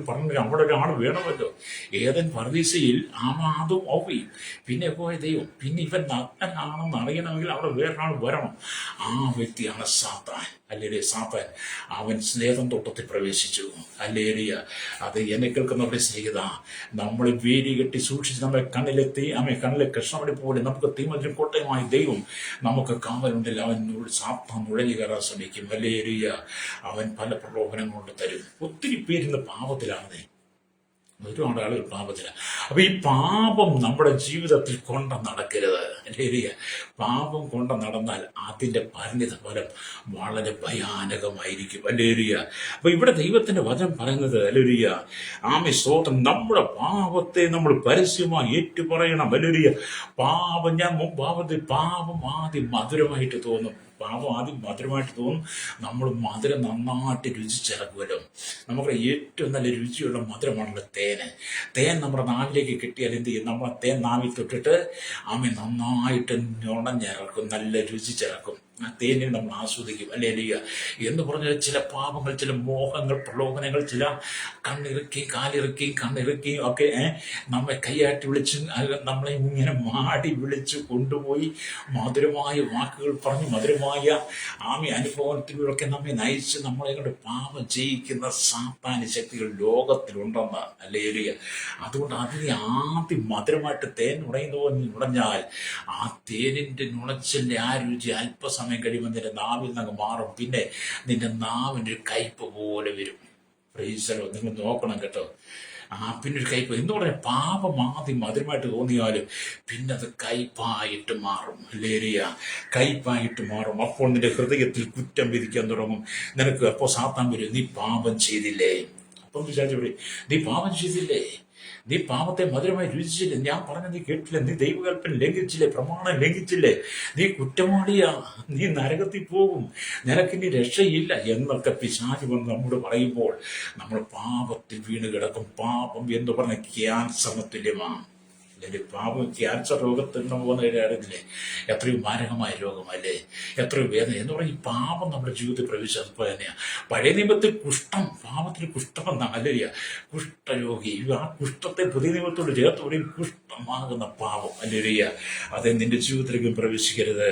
പറഞ്ഞു, അവിടെ ഒരാൾ വേണമല്ലോ. ഏദൻ പർദീസയിൽ ആദവും ഹവ്വയും, പിന്നെ പോയ ദൈവം, പിന്നെ ഇവൻ നഗ്നനാണെന്ന് അറിയണമെങ്കിൽ അവിടെ വേറൊരാൾ വരണം. ആ വ്യക്തിയാണ് സാത്താൻ. ഹല്ലേലൂയ. സാത്താൻ അവൻ സ്നേഹം തോട്ടത്തിൽ പ്രവേശിച്ചു. ഹല്ലേലൂയ. അത് എന്നെ കേൾക്കുന്നവരുടെ സ്നേഹിത, നമ്മൾ വേലി കെട്ടി സൂക്ഷിച്ച് നമ്മളെ കണ്ണിലെ കൃഷ്ണമണി പോലെ നമുക്ക് തീമതിലും കോട്ടയമായി ദൈവം നമുക്ക് കാവലുണ്ടല്ലോ. അവൻ സാത്താൻ നുഴഞ്ഞു കയറാൻ ശ്രമിക്കും. ഹല്ലേലൂയ. അവൻ പല പ്രലോഭനങ്ങൾ കൊണ്ട് തരും. ഒത്തിരി പേരിന്ന് പാപത്തിലാണ്, ഒരുപാട് ആളുകൾ പാപത്തിലാണ്. അപ്പൊ ഈ പാപം നമ്മുടെ ജീവിതത്തിൽ കൊണ്ട് നടക്കരുത്. ഹല്ലേലൂയ. പാപം കൊണ്ട് നടന്നാൽ അതിന്റെ പരിണിത ഫലം വളരെ ഭയാനകമായിരിക്കും. ഹല്ലേലൂയ. അപ്പൊ ഇവിടെ ദൈവത്തിന്റെ വചനം പറയുന്നത്, ഹല്ലേലൂയ, സ്തോത്രം, നമ്മുടെ പാപത്തെ നമ്മൾ പരസ്യമായി ഏറ്റുപറയണം. ഹല്ലേലൂയ. പാപം ആദ്യം മധുരമായിട്ട് തോന്നും. പാപം ആദ്യം മധുരമായിട്ട് തോന്നും. നമ്മൾ മധുരം നന്നായിട്ട് രുചിച്ചിറക്കുമല്ലോ. നമുക്ക് ഏറ്റവും നല്ല രുചിയുള്ള മധുരമാണല്ലോ തേന്. തേൻ നമ്മുടെ നാവിലേക്ക് കിട്ടിയാൽ എന്ത് ചെയ്യും? നമ്മൾ തേൻ നാവിൽ തൊട്ടിട്ട് നന്നായിട്ട് നുണഞ്ഞിറക്കും, നല്ല രുചി ചേർക്കും. ആ തേനിനെ നമ്മൾ ആസ്വദിക്കും, അല്ലേ അലിയ എന്ന് പറഞ്ഞാൽ ചില പാപങ്ങൾ, ചില മോഹങ്ങൾ, പ്രലോഭനങ്ങൾ, ചില കണ്ണിറുക്കിയും കാലിറുക്കിയും കണ്ണിറുക്കിയും ഒക്കെ നമ്മെ കൈയാട്ടി വിളിച്ച് നമ്മളെ ഇങ്ങനെ മാടി വിളിച്ച് കൊണ്ടുപോയി മധുരമായ വാക്കുകൾ പറഞ്ഞ് മധുരമായ അനുഭവത്തിലൂടെയൊക്കെ നമ്മെ നയിച്ച് നമ്മളെ കൊണ്ട് പാപം ചെയ്യിക്കുന്ന സാത്താന്യ ശക്തികൾ ലോകത്തിലുണ്ടെന്ന്, അല്ലേ അലിയ? അതുകൊണ്ട് അതിനെ ആദ്യം മധുരമായിട്ട് തേൻ നുണഞ്ഞാൽ ആ തേനിന്റെ നുണച്ചിന്റെ ആ രുചി അല്പസമയം കഴിയുമ്പോൾ നിന്റെ നാവിൽ നിന്ന് മാറും. പിന്നെ നിന്റെ നാവിൻ്റെ ഒരു കയ്പ് പോലെ വരും. പ്രൈസലോ, നിങ്ങൾ നോക്കണം കേട്ടോ. പിന്നെ ഒരു കയ്പ് എന്ന് പറഞ്ഞാൽ പാപം ആദ്യം മധുരമായിട്ട് തോന്നിയാലും പിന്നെ അത് കയ്പായിട്ട് മാറും, ലേരിയ കയ്പായിട്ട് മാറും. അപ്പോൾ നിന്റെ ഹൃദയത്തിൽ കുറ്റം വിധിക്കാൻ തുടങ്ങും. നിനക്ക് അപ്പോൾ സാത്താൻ വരും, നീ പാപം ചെയ്തില്ലേ? അപ്പം വിചാരിച്ചു, നീ പാപം ചെയ്തില്ലേ? നീ പാപത്തെ മധുരമായി രുചിച്ചില്ലേ? ഞാൻ പറഞ്ഞ നീ കേട്ടില്ല, നീ ദൈവകൽപ്പന ലംഘിച്ചില്ലേ, പ്രമാണം ലംഘിച്ചില്ലേ, നീ കുറ്റവാളിയാ, നീ നരകത്തിൽ പോകും, നിനക്കിനി രക്ഷയില്ല എന്നൊക്കെ പിശാച് വന്ന് നമ്മോട് പറയുമ്പോൾ നമ്മൾ പാപത്തിൽ വീണ് കിടക്കും. പാപം എന്ന് പറഞ്ഞ ക്യാൻസറിന് തുല്യമാണ്. അല്ലെങ്കിൽ പാപം ക്യാൻസർ രോഗത്തിന് പോകുന്ന അറിയില്ലേ? എത്രയോ മാരകമായ രോഗമല്ലേ, എത്രയോ വേദന എന്ന് പറഞ്ഞാൽ ഈ പാപം നമ്മുടെ ജീവിതത്തിൽ പ്രവേശിച്ചത്. അതുപോലെ തന്നെയാണ് പഴയ നിയമത്തിൽ കുഷ്ഠം, പാപത്തിന് കുഷ്ഠമെന്നാണ്, അല്ലേ? കുഷ്ഠരോഗി. ആ കുഷ്ഠത്തെ പുതിയ നിയമത്തോട് ചേർത്ത് പറയും കുഷ്ഠമാകുന്ന പാപം, അല്ലേ? അതെ, നിന്റെ ജീവിതത്തിലേക്കും പ്രവേശിക്കരുത്.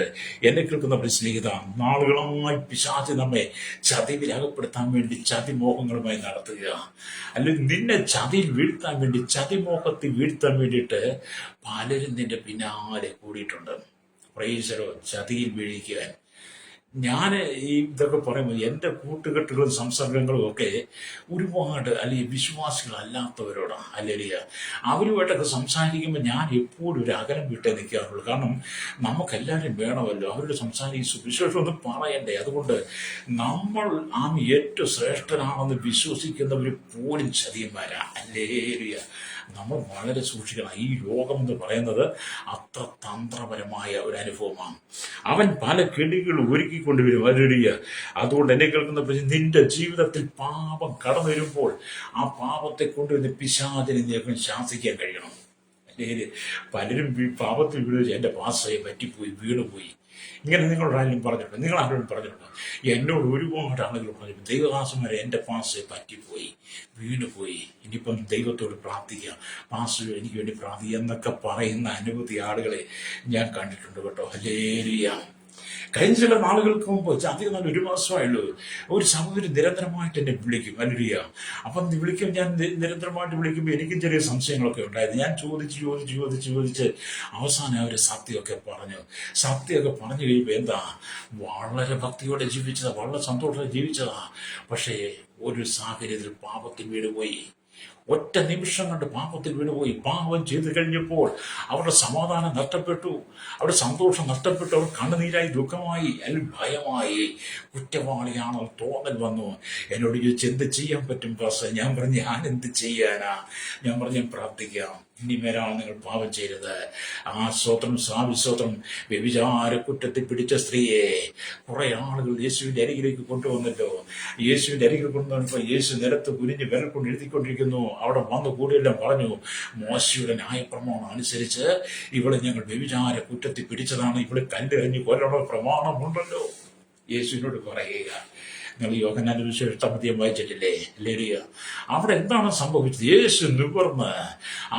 എന്നെ കേൾക്കുന്ന സ്നേഹിത, നാളുകളായി പിശാച് നമ്മെ ചതിവിൽ അകപ്പെടുത്താൻ വേണ്ടി ചതിമോഹങ്ങളുമായി നടത്തുക, അല്ലെങ്കിൽ നിന്നെ ചതിയിൽ വീഴ്ത്താൻ വേണ്ടി, ചതിമോഹത്തിൽ വീഴ്ത്താൻ വേണ്ടിയിട്ട് പലരും നിന്റെ പിന്നാലെ കൂടിയിട്ടുണ്ട്. പ്രൈസലോ, ചതിയിൽ വീഴിക്കുവാൻ. ഞാൻ ഇതൊക്കെ പറയുമ്പോൾ എൻ്റെ കൂട്ടുകെട്ടുകളും സംസർഗങ്ങളും ഒക്കെ ഒരുപാട് അല്ലെങ്കിൽ വിശ്വാസികളല്ലാത്തവരോടാണ്, അല്ലെങ്കിൽ അവരുമായിട്ടൊക്കെ സംസാരിക്കുമ്പോൾ ഞാൻ എപ്പോഴും ഒരു അകലം വിട്ടേ നിൽക്കാറുള്ളൂ. കാരണം നമുക്കെല്ലാവരും വേണമല്ലോ, അവരുടെ സംസാരിക്കും സുവിശേഷം ഒന്നും പറയണ്ടേ. അതുകൊണ്ട് നമ്മൾ ഏറ്റവും ശ്രേഷ്ഠനാണെന്ന് വിശ്വസിക്കുന്നവർ പോലും ചതിയന്മാരാണ്, അല്ലേരിയ. നമ്മൾ വളരെ സൂക്ഷിക്കണം. ഈ ലോകം എന്ന് പറയുന്നത് അത്ര തന്ത്രപരമായ ഒരു അനുഭവമാണ്. അവൻ പല കെണികൾ ഒരുക്കിക്കൊണ്ടുവരും, അല്ലേരിയ. അതുകൊണ്ട് എന്നെ കേൾക്കുന്ന നിന്റെ ജീവിതത്തിൽ പാപം കടന്നു വരുമ്പോൾ ആ പാപത്തെ കൊണ്ടുവന്ന് പിശാചിനെ നീക്കം ശാസിക്കാൻ കഴിയണം, അല്ലേ? പലരും പാപത്തിൽ വീഴുക, എൻ്റെ പാസയെ പറ്റിപ്പോയി, വീണുപോയി. ഇങ്ങനെ നിങ്ങളോടാരെങ്കിലും പറഞ്ഞിട്ടുണ്ട്? നിങ്ങൾ ആരോടും പറഞ്ഞിട്ടുണ്ട്? എന്നോട് ഒരുപാട് ആളുകൾ പറഞ്ഞു, ദൈവദാസന്മാരെ എൻ്റെ പാസയെ പറ്റിപ്പോയി, വീണുപോയി, ഇനിയിപ്പം ദൈവത്തോട് പ്രാർത്ഥിക്കുക, പാസ് എനിക്ക് വേണ്ടി പ്രാർത്ഥിക്കുക എന്നൊക്കെ പറയുന്ന അനവധി ആളുകളെ ഞാൻ കണ്ടിട്ടുണ്ട് കേട്ടോ, ഹല്ലേലൂയ. കഴിഞ്ഞ ചില നാളുകൾക്ക് മുമ്പ്, അധികം നാൾ 1 മാസമായുള്ളൂ, ഒരു സഹോദരി നിരന്തരമായിട്ട് എന്നെ വിളിക്കും, അല്ലേലൂയ. അപ്പം വിളിക്കും, ഞാൻ നിരന്തരമായിട്ട് വിളിക്കുമ്പോൾ എനിക്കും ചെറിയ സംശയങ്ങളൊക്കെ ഉണ്ടായിരുന്നു. ഞാൻ ചോദിച്ച് അവസാനം അവർ സത്യമൊക്കെ പറഞ്ഞു കഴിയുമ്പോൾ എന്താ, വളരെ ഭക്തിയോടെ ജീവിച്ചതാ, വളരെ സന്തോഷത്തോടെ ജീവിച്ചതാ. പക്ഷേ ഒരു സാഹചര്യത്തിൽ പാപത്തിൽ വീണുപോയി. ഒറ്റ നിമിഷം കൊണ്ട് പാപത്തിൽ വീണുപോയി. പാപം ചെയ്തു കഴിഞ്ഞപ്പോൾ അവരുടെ സമാധാനം നഷ്ടപ്പെട്ടു, അവരുടെ സന്തോഷം നഷ്ടപ്പെട്ടു, അവർ കണ്ണുനീരായി, ദുഃഖമായി, അല്ലെങ്കിൽ ഭയമായി, കുറ്റവാളിയാണോ തോന്നൽ വന്നു. എന്നോട് ചോദിച്ച് എന്ത് ചെയ്യാൻ പറ്റും പാസ്റ്റർ? ഞാൻ പറഞ്ഞു, ഞാൻ എന്ത് ചെയ്യാനാ? ഞാൻ പറഞ്ഞു, പ്രാർത്ഥിക്കാം, ഇനി മേലാണ് നിങ്ങൾ പാപം ചെയ്തത്. ആ സ്തോത്രം, സ്തോത്രം. വ്യഭിചാര കുറ്റത്തിൽ പിടിച്ച സ്ത്രീയെ കുറെ ആളുകൾ യേശുവിന്റെ അരികിലേക്ക് കൊണ്ടുവന്നല്ലോ. യേശുവിന്റെ അരികിൽ കൊണ്ടുവന്നപ്പോൾ യേശു നിലത്ത് കുനിഞ്ഞ് വിരൽ കൊണ്ട് എഴുതിക്കൊണ്ടിരിക്കുന്നു. അവിടെ വന്ന് കൂടിയെല്ലാം പറഞ്ഞു, മോശയുടെ ന്യായപ്രമാണം അനുസരിച്ച് ഇവിടെ ഞങ്ങൾ വ്യഭിചാര കുറ്റത്തിൽ പിടിച്ചതാണ്, ഇവിടെ കല്ലെറിഞ്ഞ് കൊല്ലണ പ്രമാണമുണ്ടല്ലോ. യേശുവിനോട് പറയുക. നിങ്ങൾ യോഹന്നാന്റെ സുവിശേഷം വായിച്ചിട്ടില്ലേ, ലേരിയ? അവിടെ എന്താണ് സംഭവിച്ചത്? യേശു നിവർന്ന്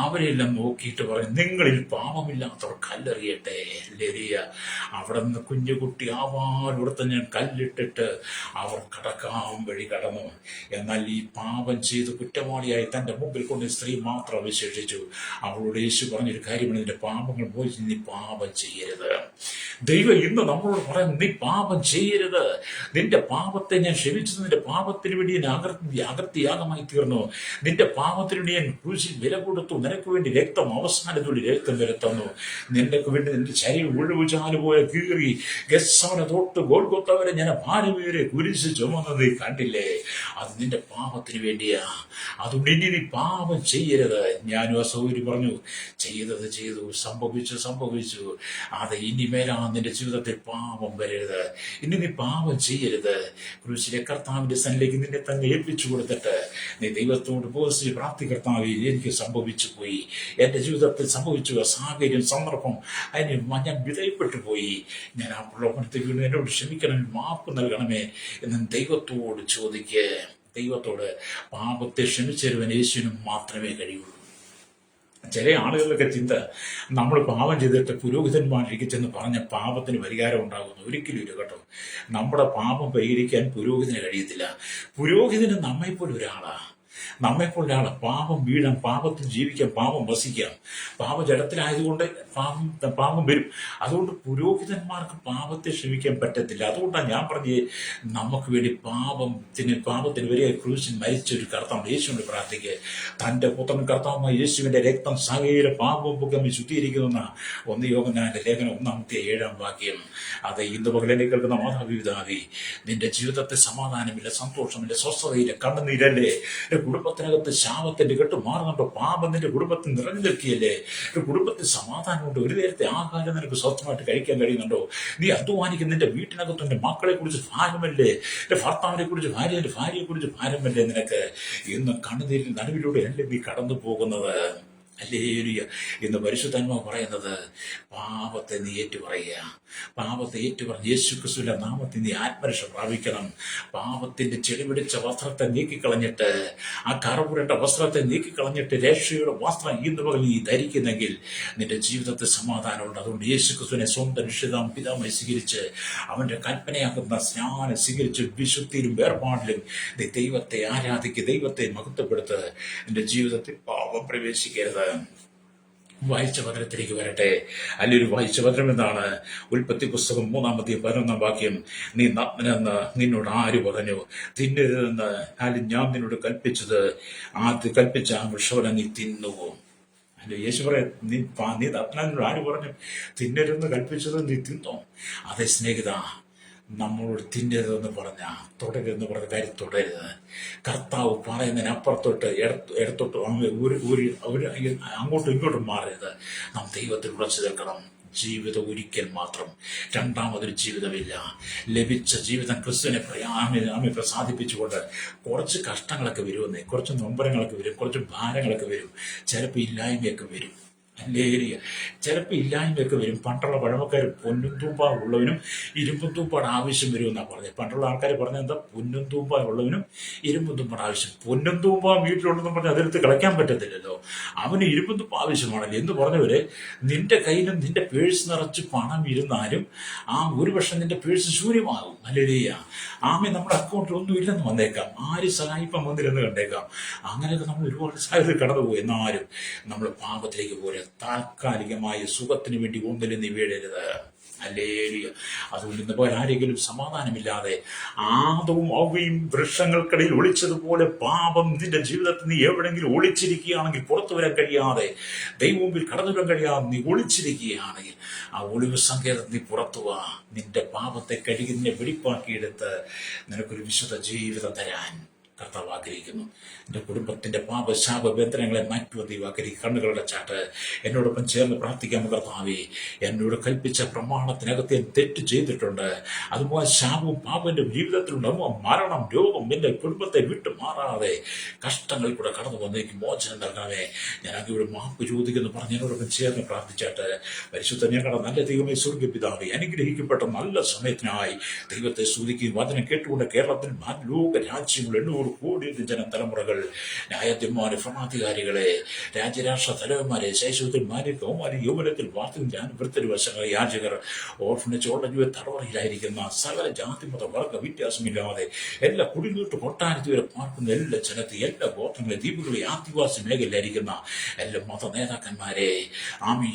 അവരെല്ലാം നോക്കിയിട്ട് പറയും, നിങ്ങളിൽ പാപമില്ലാത്തവർ കല്ലെറിയട്ടെ, ലേരിയ. അവിടെ നിന്ന് കുഞ്ഞുകുട്ടി ആവാനോടത്ത് ഞാൻ കല്ലിട്ടിട്ട് അവർ കടക്കാൻ വഴി കടന്നു. എന്നാൽ ഈ പാപം ചെയ്ത് കുറ്റവാളിയായി തൻ്റെ മുമ്പിൽ കൊണ്ട് സ്ത്രീ മാത്രം അവശേഷിച്ചു. അവളോട് യേശു പറഞ്ഞൊരു കാര്യമാണ്, നിന്റെ പാപങ്ങൾ പോയി, നീ പാപം ചെയ്യരുത്. ദൈവം ഇന്ന് നമ്മളോട് പറയുന്നു, നീ പാപം ചെയ്യരുത്. നിന്റെ പാപത്തെ ഞാൻ ഞാൻ ക്ഷമിച്ചത് നിന്റെ പാപത്തിന് വേണ്ടി ഞാൻ അകൃത്യയാഗമായി തീർന്നു. നിന്റെ പാപത്തിന് വേണ്ടി ഞാൻ ക്രൂശിൽ വില കൊടുത്തു. നിനക്ക് വേണ്ടി രക്തം അവസാനത്തോടെ രക്തം വരെ തന്നു. നിനക്ക് വേണ്ടി നിന്റെ ശരീരം ഒഴിവുചാലുപോലെ കീറി ഗെത്സമനെ തൊട്ട് ഗോൽഗൊത്ത വരെ ഞാൻ ഭാരമേറെ കുരിശ് ചുമന്നത് നീ കണ്ടില്ലേ? അത് നിന്റെ പാപത്തിന് വേണ്ടിയാ. അതുകൊണ്ട് ഇനി നീ പാപം ചെയ്യരുത്. ഞാനും അസൗകര്യം പറഞ്ഞു. ചെയ്തത് ചെയ്തു, സംഭവിച്ചു. അത് ഇനിമേലാ നിന്റെ ജീവിതത്തിൽ പാപം വരരുത്. ഇനി നീ പാപം ചെയ്യരുത്. ക്രൂശിലെ കർത്താവിന്റെ സന്നിധിയിലേക്ക് നിന്നെ തന്നെ ഏൽപ്പിച്ചു കൊടുത്തിട്ട് നീ ദൈവത്തോട് പോസ്റ്റ് പ്രാർത്ഥി, കർത്താവേ എനിക്ക് സംഭവിച്ചു പോയി, എന്റെ ജീവിതത്തിൽ സംഭവിച്ചു സാഹചര്യം സന്ദർഭം അതിന് ഞാൻ വിധേയപ്പെട്ടു പോയി, ഞാൻ ആ പ്രലോഭനത്തിൽ വീണ് എന്നോട് ക്ഷമിക്കണം, മാപ്പ് നൽകണമേ എന്ന് ദൈവത്തോട് ചോദിക്കുക. ദൈവത്തോട് പാപത്തെ ക്ഷമിച്ചരുവൻ യേശുവിനും മാത്രമേ കഴിയുള്ളൂ. ചില ആളുകളിലൊക്കെ ചിന്ത, നമ്മൾ പാപം ചെയ്തിട്ട് പുരോഹിതന്മാരിലേക്ക് ചെന്ന് പറഞ്ഞ പാപത്തിന് പരിഹാരം ഉണ്ടാകുന്നു. ഒരിക്കലും ഇല്ല കേട്ടോ. നമ്മുടെ പാപം പരിഹരിക്കാൻ പുരോഹിതന് കഴിയത്തില്ല. പുരോഹിതന് നമ്മെപ്പോലെ ഒരാളാണ്. പാപം വീഴാം, പാപത്തിൽ ജീവിക്കാം, പാപം വസിക്കാം. പാപജടത്തിലായതുകൊണ്ട് പാപം വരും. അതുകൊണ്ട് പുരോഹിതന്മാർക്ക് പാപത്തെ ക്ഷമിക്കാൻ പറ്റത്തില്ല. അതുകൊണ്ടാണ് ഞാൻ പറഞ്ഞത്, നമുക്ക് വേണ്ടി പാപത്തിന് വരെ ക്രൂശിൽ മരിച്ച ഒരു കർത്താവ് യേശുവിനെ പ്രാർത്ഥിക്കുക. തൻ്റെ പുത്രൻ കർത്താവുമായ യേശുവിന്റെ രക്തം സകല പാപം പുകമി ശുദ്ധീകരിക്കുന്ന 1 യോഹന്നാന്റെ ലേഖനം 1-7 വാക്യം. അത് ഇന്ന് പകലിനെ കേൾക്കുന്ന മാതാപിതാവേ, നിന്റെ ജീവിതത്തിൽ സമാധാനമില്ല, സന്തോഷമില്ല, സ്വസ്ഥതയില്ല, കണ്ണുനീരല്ലേ, കുടുംബത്തിനകത്ത് ശാപത്തിന്റെ കെട്ട് മാറുന്നുണ്ടോ? പാപം നിന്റെ കുടുംബത്തിൽ നിറഞ്ഞു നിൽക്കുകയല്ലേ? ഒരു കുടുംബത്തിൽ സമാധാനമുണ്ട്, ഒരു നേരത്തെ ആഹാരം നിനക്ക് സ്വസ്ഥമായിട്ട് കഴിക്കാൻ കഴിയുന്നുണ്ടോ? നീ അധ്വാനിക്കുന്ന നിന്റെ വീട്ടിനകത്ത് നിന്റെ മക്കളെ കുറിച്ച് ഭാരമല്ലേ? എന്റെ ഭർത്താവിനെ കുറിച്ച്, ഭാര്യയെ കുറിച്ച് ഭാരമല്ലേ നിനക്ക്? ഇന്ന് കണ്ണുനീരിൽ നടുവിലൂടെ അല്ലേ നീ കടന്നു പോകുന്നത്? ഹല്ലേലൂയ. ഇന്ന് പരിശുദ്ധാത്മാവ് പറയുന്നത്, പാപത്തെ നീ ഏറ്റുപറയുക. പാപത്തെ ഏറ്റുപറഞ്ഞ് യേശുക്രിസ്തുവിന്റെ നാമത്തിൽ നീ ആത്മരക്ഷ പ്രാപിക്കണം. പാപത്തിന്റെ ചെളിപിടിച്ച വസ്ത്രത്തെ നീക്കിക്കളഞ്ഞിട്ട്, ആ കറപുരട്ട വസ്ത്രത്തെ നീക്കിക്കളഞ്ഞിട്ട് രക്ഷയുടെ വസ്ത്രം ഇന്ന് പകൽ നീ ധരിക്കുന്നെങ്കിൽ നിന്റെ ജീവിതത്തിൽ സമാധാനമുണ്ട്. അതുകൊണ്ട് യേശുക്രിസ്തുവിനെ സ്വന്തം രക്ഷിതാവും പിതാവുമായി സ്വീകരിച്ച് അവന്റെ കൽപ്പനയാക്കുന്ന സ്നാനം സ്വീകരിച്ച് വിശുദ്ധിയിലും വേർപാടിലും നീ ദൈവത്തെ ആരാധിക്കുക, ദൈവത്തെ മഹത്വപ്പെടുത്ത്. നിന്റെ ജീവിതത്തിൽ പാപം പ്രവേശിക്കരുത്. വായിച്ച പത്രത്തിലേക്ക് വരട്ടെ. അല്ലൊരു വായിച്ച പത്രം എന്താണ്? ഉൽപ്പത്തി പുസ്തകം 3-11 വാക്യം. നീ നഗ്നനെന്ന് നിന്നോട് ആര് പറഞ്ഞു? തിന്നരുതെന്ന് ഞാൻ നിന്നോട് കൽപ്പിച്ചത് കൽപ്പിച്ച ആ വൃക്ഷഫലം നീ തിന്നുവോ? അല്ലെ, യേശു പറയാം, നീ നഗ്നനോട് ആര് പറഞ്ഞു? തിന്നരുതെന്ന് കൽപ്പിച്ചത് നീ തിന്നോ? അതേ സ്നേഹിത, നമ്മളോട് തിന്നരുതെന്ന് പറഞ്ഞ, തുടരുതെന്ന് പറഞ്ഞ കാര്യം തുടരുത്. കർത്താവ് പറയുന്നതിനപ്പുറത്തോട്ട് ഇടത്തോട്ട് അങ്ങോട്ടും ഇങ്ങോട്ടും മാറരുത്. നാം ദൈവത്തിൽ ഉറച്ചു നിൽക്കണം. ജീവിതം ഒരിക്കൽ മാത്രം, രണ്ടാമതൊരു ജീവിതമില്ല. ലഭിച്ച ജീവിതം ക്രിസ്തുവിനെ ആമെ പ്രസാദിപ്പിച്ചുകൊണ്ട് കുറച്ച് കഷ്ടങ്ങളൊക്കെ വരുമെന്നേ, കുറച്ച് നൊമ്പരങ്ങളൊക്കെ വരും, കുറച്ച് ഭാരങ്ങളൊക്കെ വരും, ചിലപ്പോൾ ഇല്ലായ്മയൊക്കെ വരും. ഹല്ലേലൂയ. ചിലപ്പോൾ ഇല്ലായ്മയൊക്കെ വരും. പണ്ടുള്ള പഴമക്കാർ പൊന്നും തൂമ്പ ഉള്ളവനും ഇരുമ്പും തൂമ്പാട് ആവശ്യം വരുമെന്നാണ് പറഞ്ഞത്. പണ്ടുള്ള ആൾക്കാർ പറഞ്ഞത് എന്താ? പൊന്നും തൂമ്പ ഉള്ളവനും ഇരുമ്പും തൂമ്പാട് ആവശ്യം. പൊന്നും തൂമ്പ വീട്ടിലുണ്ടെന്ന് പറഞ്ഞാൽ അതെടുത്ത് കളയ്ക്കാൻ പറ്റത്തില്ലല്ലോ, അവന് ഇരുമ്പും തൂമ്പ ആവശ്യമാണല്ലോ എന്ന് പറഞ്ഞവര്, നിന്റെ കയ്യിലും നിന്റെ പേഴ്സ് നിറച്ച് പണം ഇരുന്നാലും ഒരു പക്ഷെ നിന്റെ പേഴ്സ് ശൂന്യമാകും. ഹല്ലേലൂയ. നമ്മുടെ അക്കൗണ്ടിൽ ഒന്നും ഇല്ലെന്ന് വന്നേക്കാം, ആര് സഹായിപ്പം വന്നില്ലെന്ന് കണ്ടേക്കാം. അങ്ങനെയൊക്കെ നമ്മൾ ഒരുപാട് സാഹചര്യം കടന്നുപോയി. എന്നാലും നമ്മൾ പാപത്തിലേക്ക് പോരെ. താൽക്കാലികമായ സുഖത്തിന് വേണ്ടി ഒന്നിലും നീ വീഴരുത്. ഹല്ലേലൂയ. അതുകൊണ്ട് ഇന്ന് പോലെ ആരെങ്കിലും സമാധാനമില്ലാതെ ആദവും അവയും വൃക്ഷങ്ങൾക്കിടയിൽ ഒളിച്ചതുപോലെ പാപം നിന്റെ ജീവിതത്തിൽ നീ എവിടെയെങ്കിലും ഒളിച്ചിരിക്കുകയാണെങ്കിൽ, പുറത്തു വരാൻ കഴിയാതെ, ദൈവം മുമ്പിൽ കടന്നു വരാൻ കഴിയാതെ നീ ഒളിച്ചിരിക്കുകയാണെങ്കിൽ, ആ ഒളിവ് സങ്കേതത്തിൽ നീ പുറത്തു വാ. നിന്റെ പാപത്തെ കഴുകി നിന്നെ വെടിപ്പാക്കിയെടുത്ത് നിനക്കൊരു വിശുദ്ധ ജീവിതം തരാൻ കർത്താവ് ആഗ്രഹിക്കുന്നു. എൻ്റെ കുടുംബത്തിന്റെ പാപശാപ ബന്ധനങ്ങളെ മാറ്റുവാൻ ദൈവം ആഗ്രഹിക്കും. കണ്ണുകളുടെ ചാട്ട് എന്നോടൊപ്പം ചേർന്ന് പ്രാർത്ഥിക്കാം. കർത്താവേ, എന്നോട് കൽപ്പിച്ച പ്രമാണത്തിനകത്ത് ഞാൻ തെറ്റ് ചെയ്തിട്ടുണ്ട്. അതുപോലെ ശാപവും പാപം എൻ്റെ ജീവിതത്തിലുണ്ട്. അതുപോലെ മരണം, രോഗം എൻ്റെ കുടുംബത്തെ വിട്ടു മാറാതെ കഷ്ടങ്ങളിൽ കൂടെ കടന്നു വന്നേക്ക് മോചനം നൽകണമേ. ഞാൻ അങ്ങയോട് മാപ്പ് ചോദിക്കുന്നു പറഞ്ഞ് എന്നോടൊപ്പം ചേർന്ന് പ്രാർത്ഥിച്ചാട്ട്, പരിശുദ്ധ ഞങ്ങളുടെ നല്ല ദൈവമേ, സ്വർഗ്ഗ പിതാവേ, അനുഗ്രഹിക്കപ്പെട്ട നല്ല സമയത്തിനായി ദൈവത്തെ സ്തുതിക്കുകയും വചനം കേട്ടുകൊണ്ട് കേരളത്തിൽ ലോക രാജ്യങ്ങൾ 800 കൂടിയ ജനതലമുറകൾ, ന്യായാധിപന്മാരെ, ഭരണാധികാരികളെ, രാജ്യരാഷ്ട്ര തലവന്മാരെ, ശൈശവന്മാരെ, കൗമാരി യൗവനത്തിൽ വാർത്തകൾ വൃത്തരുവശങ്ങൾ, യാചകർ, ഓർഫനേജ്, ഓൾഡജ് തടവറയിലായിരിക്കുന്ന സകല ജാതിമത വർഗ വ്യത്യാസമില്ലാതെ എല്ലാ കുടിനീട്ട് കൊട്ടാരത്തിൽ വരെ പാർക്കുന്ന എല്ലാ ജനത്തെ, എല്ലാ ഗോത്രങ്ങളെ, ദ്വീപുകളെ, ആദിവാസി മേഖലയിലായിരിക്കുന്ന എല്ലാ മത നേതാക്കന്മാരെ,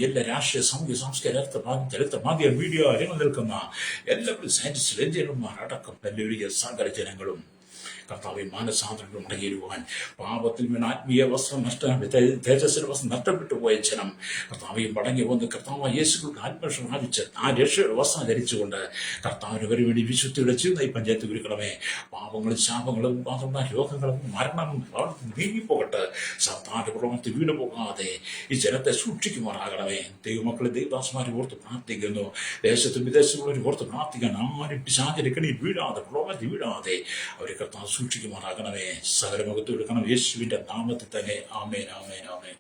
എല്ലാ രാഷ്ട്രീയ സാമൂഹ്യ സാംസ്കാരിക ചരിത്ര മാധ്യമ മീഡിയ രംഗം നിൽക്കുന്ന എല്ലാവരും, സയന്റിസ്റ്റ്, എഞ്ചിനീയർമാർ അടക്കം വലിയ സകല ജനങ്ങളും കർത്താവെ മാനസാന്തരങ്ങൾ മടങ്ങിയിരുവാൻ, പാപത്തിൽ വീണ് ആത്മീയ വസ്ത്രം തേജസ്സിന്റെ വസ്ത്രം നഷ്ടപ്പെട്ടു പോയ ജനം കർത്താവെയും മടങ്ങി വന്ന് കർത്താവ് യേശുക്കളുടെ ആത്മരക്ഷ പ്രാപിച്ച് ആ രക്ഷയുടെ വസ്ത്രം ധരിച്ചുകൊണ്ട് കർത്താവിന് ഒരു വേണ്ടി വിശുദ്ധിയുടെ ജീവിതം ഈ പഞ്ചായത്ത് ഒരുക്കണമേ. പാപങ്ങളും ശാപങ്ങളും രോഗങ്ങളും മരണവും നീങ്ങിപ്പോകട്ടെ. സാത്താന്റെ പ്രവർത്തി വീണു പോകാതെ ഈ ജനത്തെ സൂക്ഷിക്കുമാറാകണമേ. ദൈവമക്കളെ, ദൈവദാസന്മാരെ ഓർത്ത് പ്രാർത്ഥിക്കുന്നു. ദേശത്തും വിദേശത്തുള്ളവർ ഓർത്ത് പ്രാർത്ഥിക്കാൻ, ആരും പിശാചിനെ വീഴാതെ, പ്രവർത്തി വീഴാതെ അവരെ കർത്താവ് സൂക്ഷിക്കുമാറാകണമേ. സകല മുഖത്ത് എടുക്കണം യേശുവിന്റെ നാമത്തിൽ തന്നെ. ആമേൻ, ആമേൻ, ആമേൻ.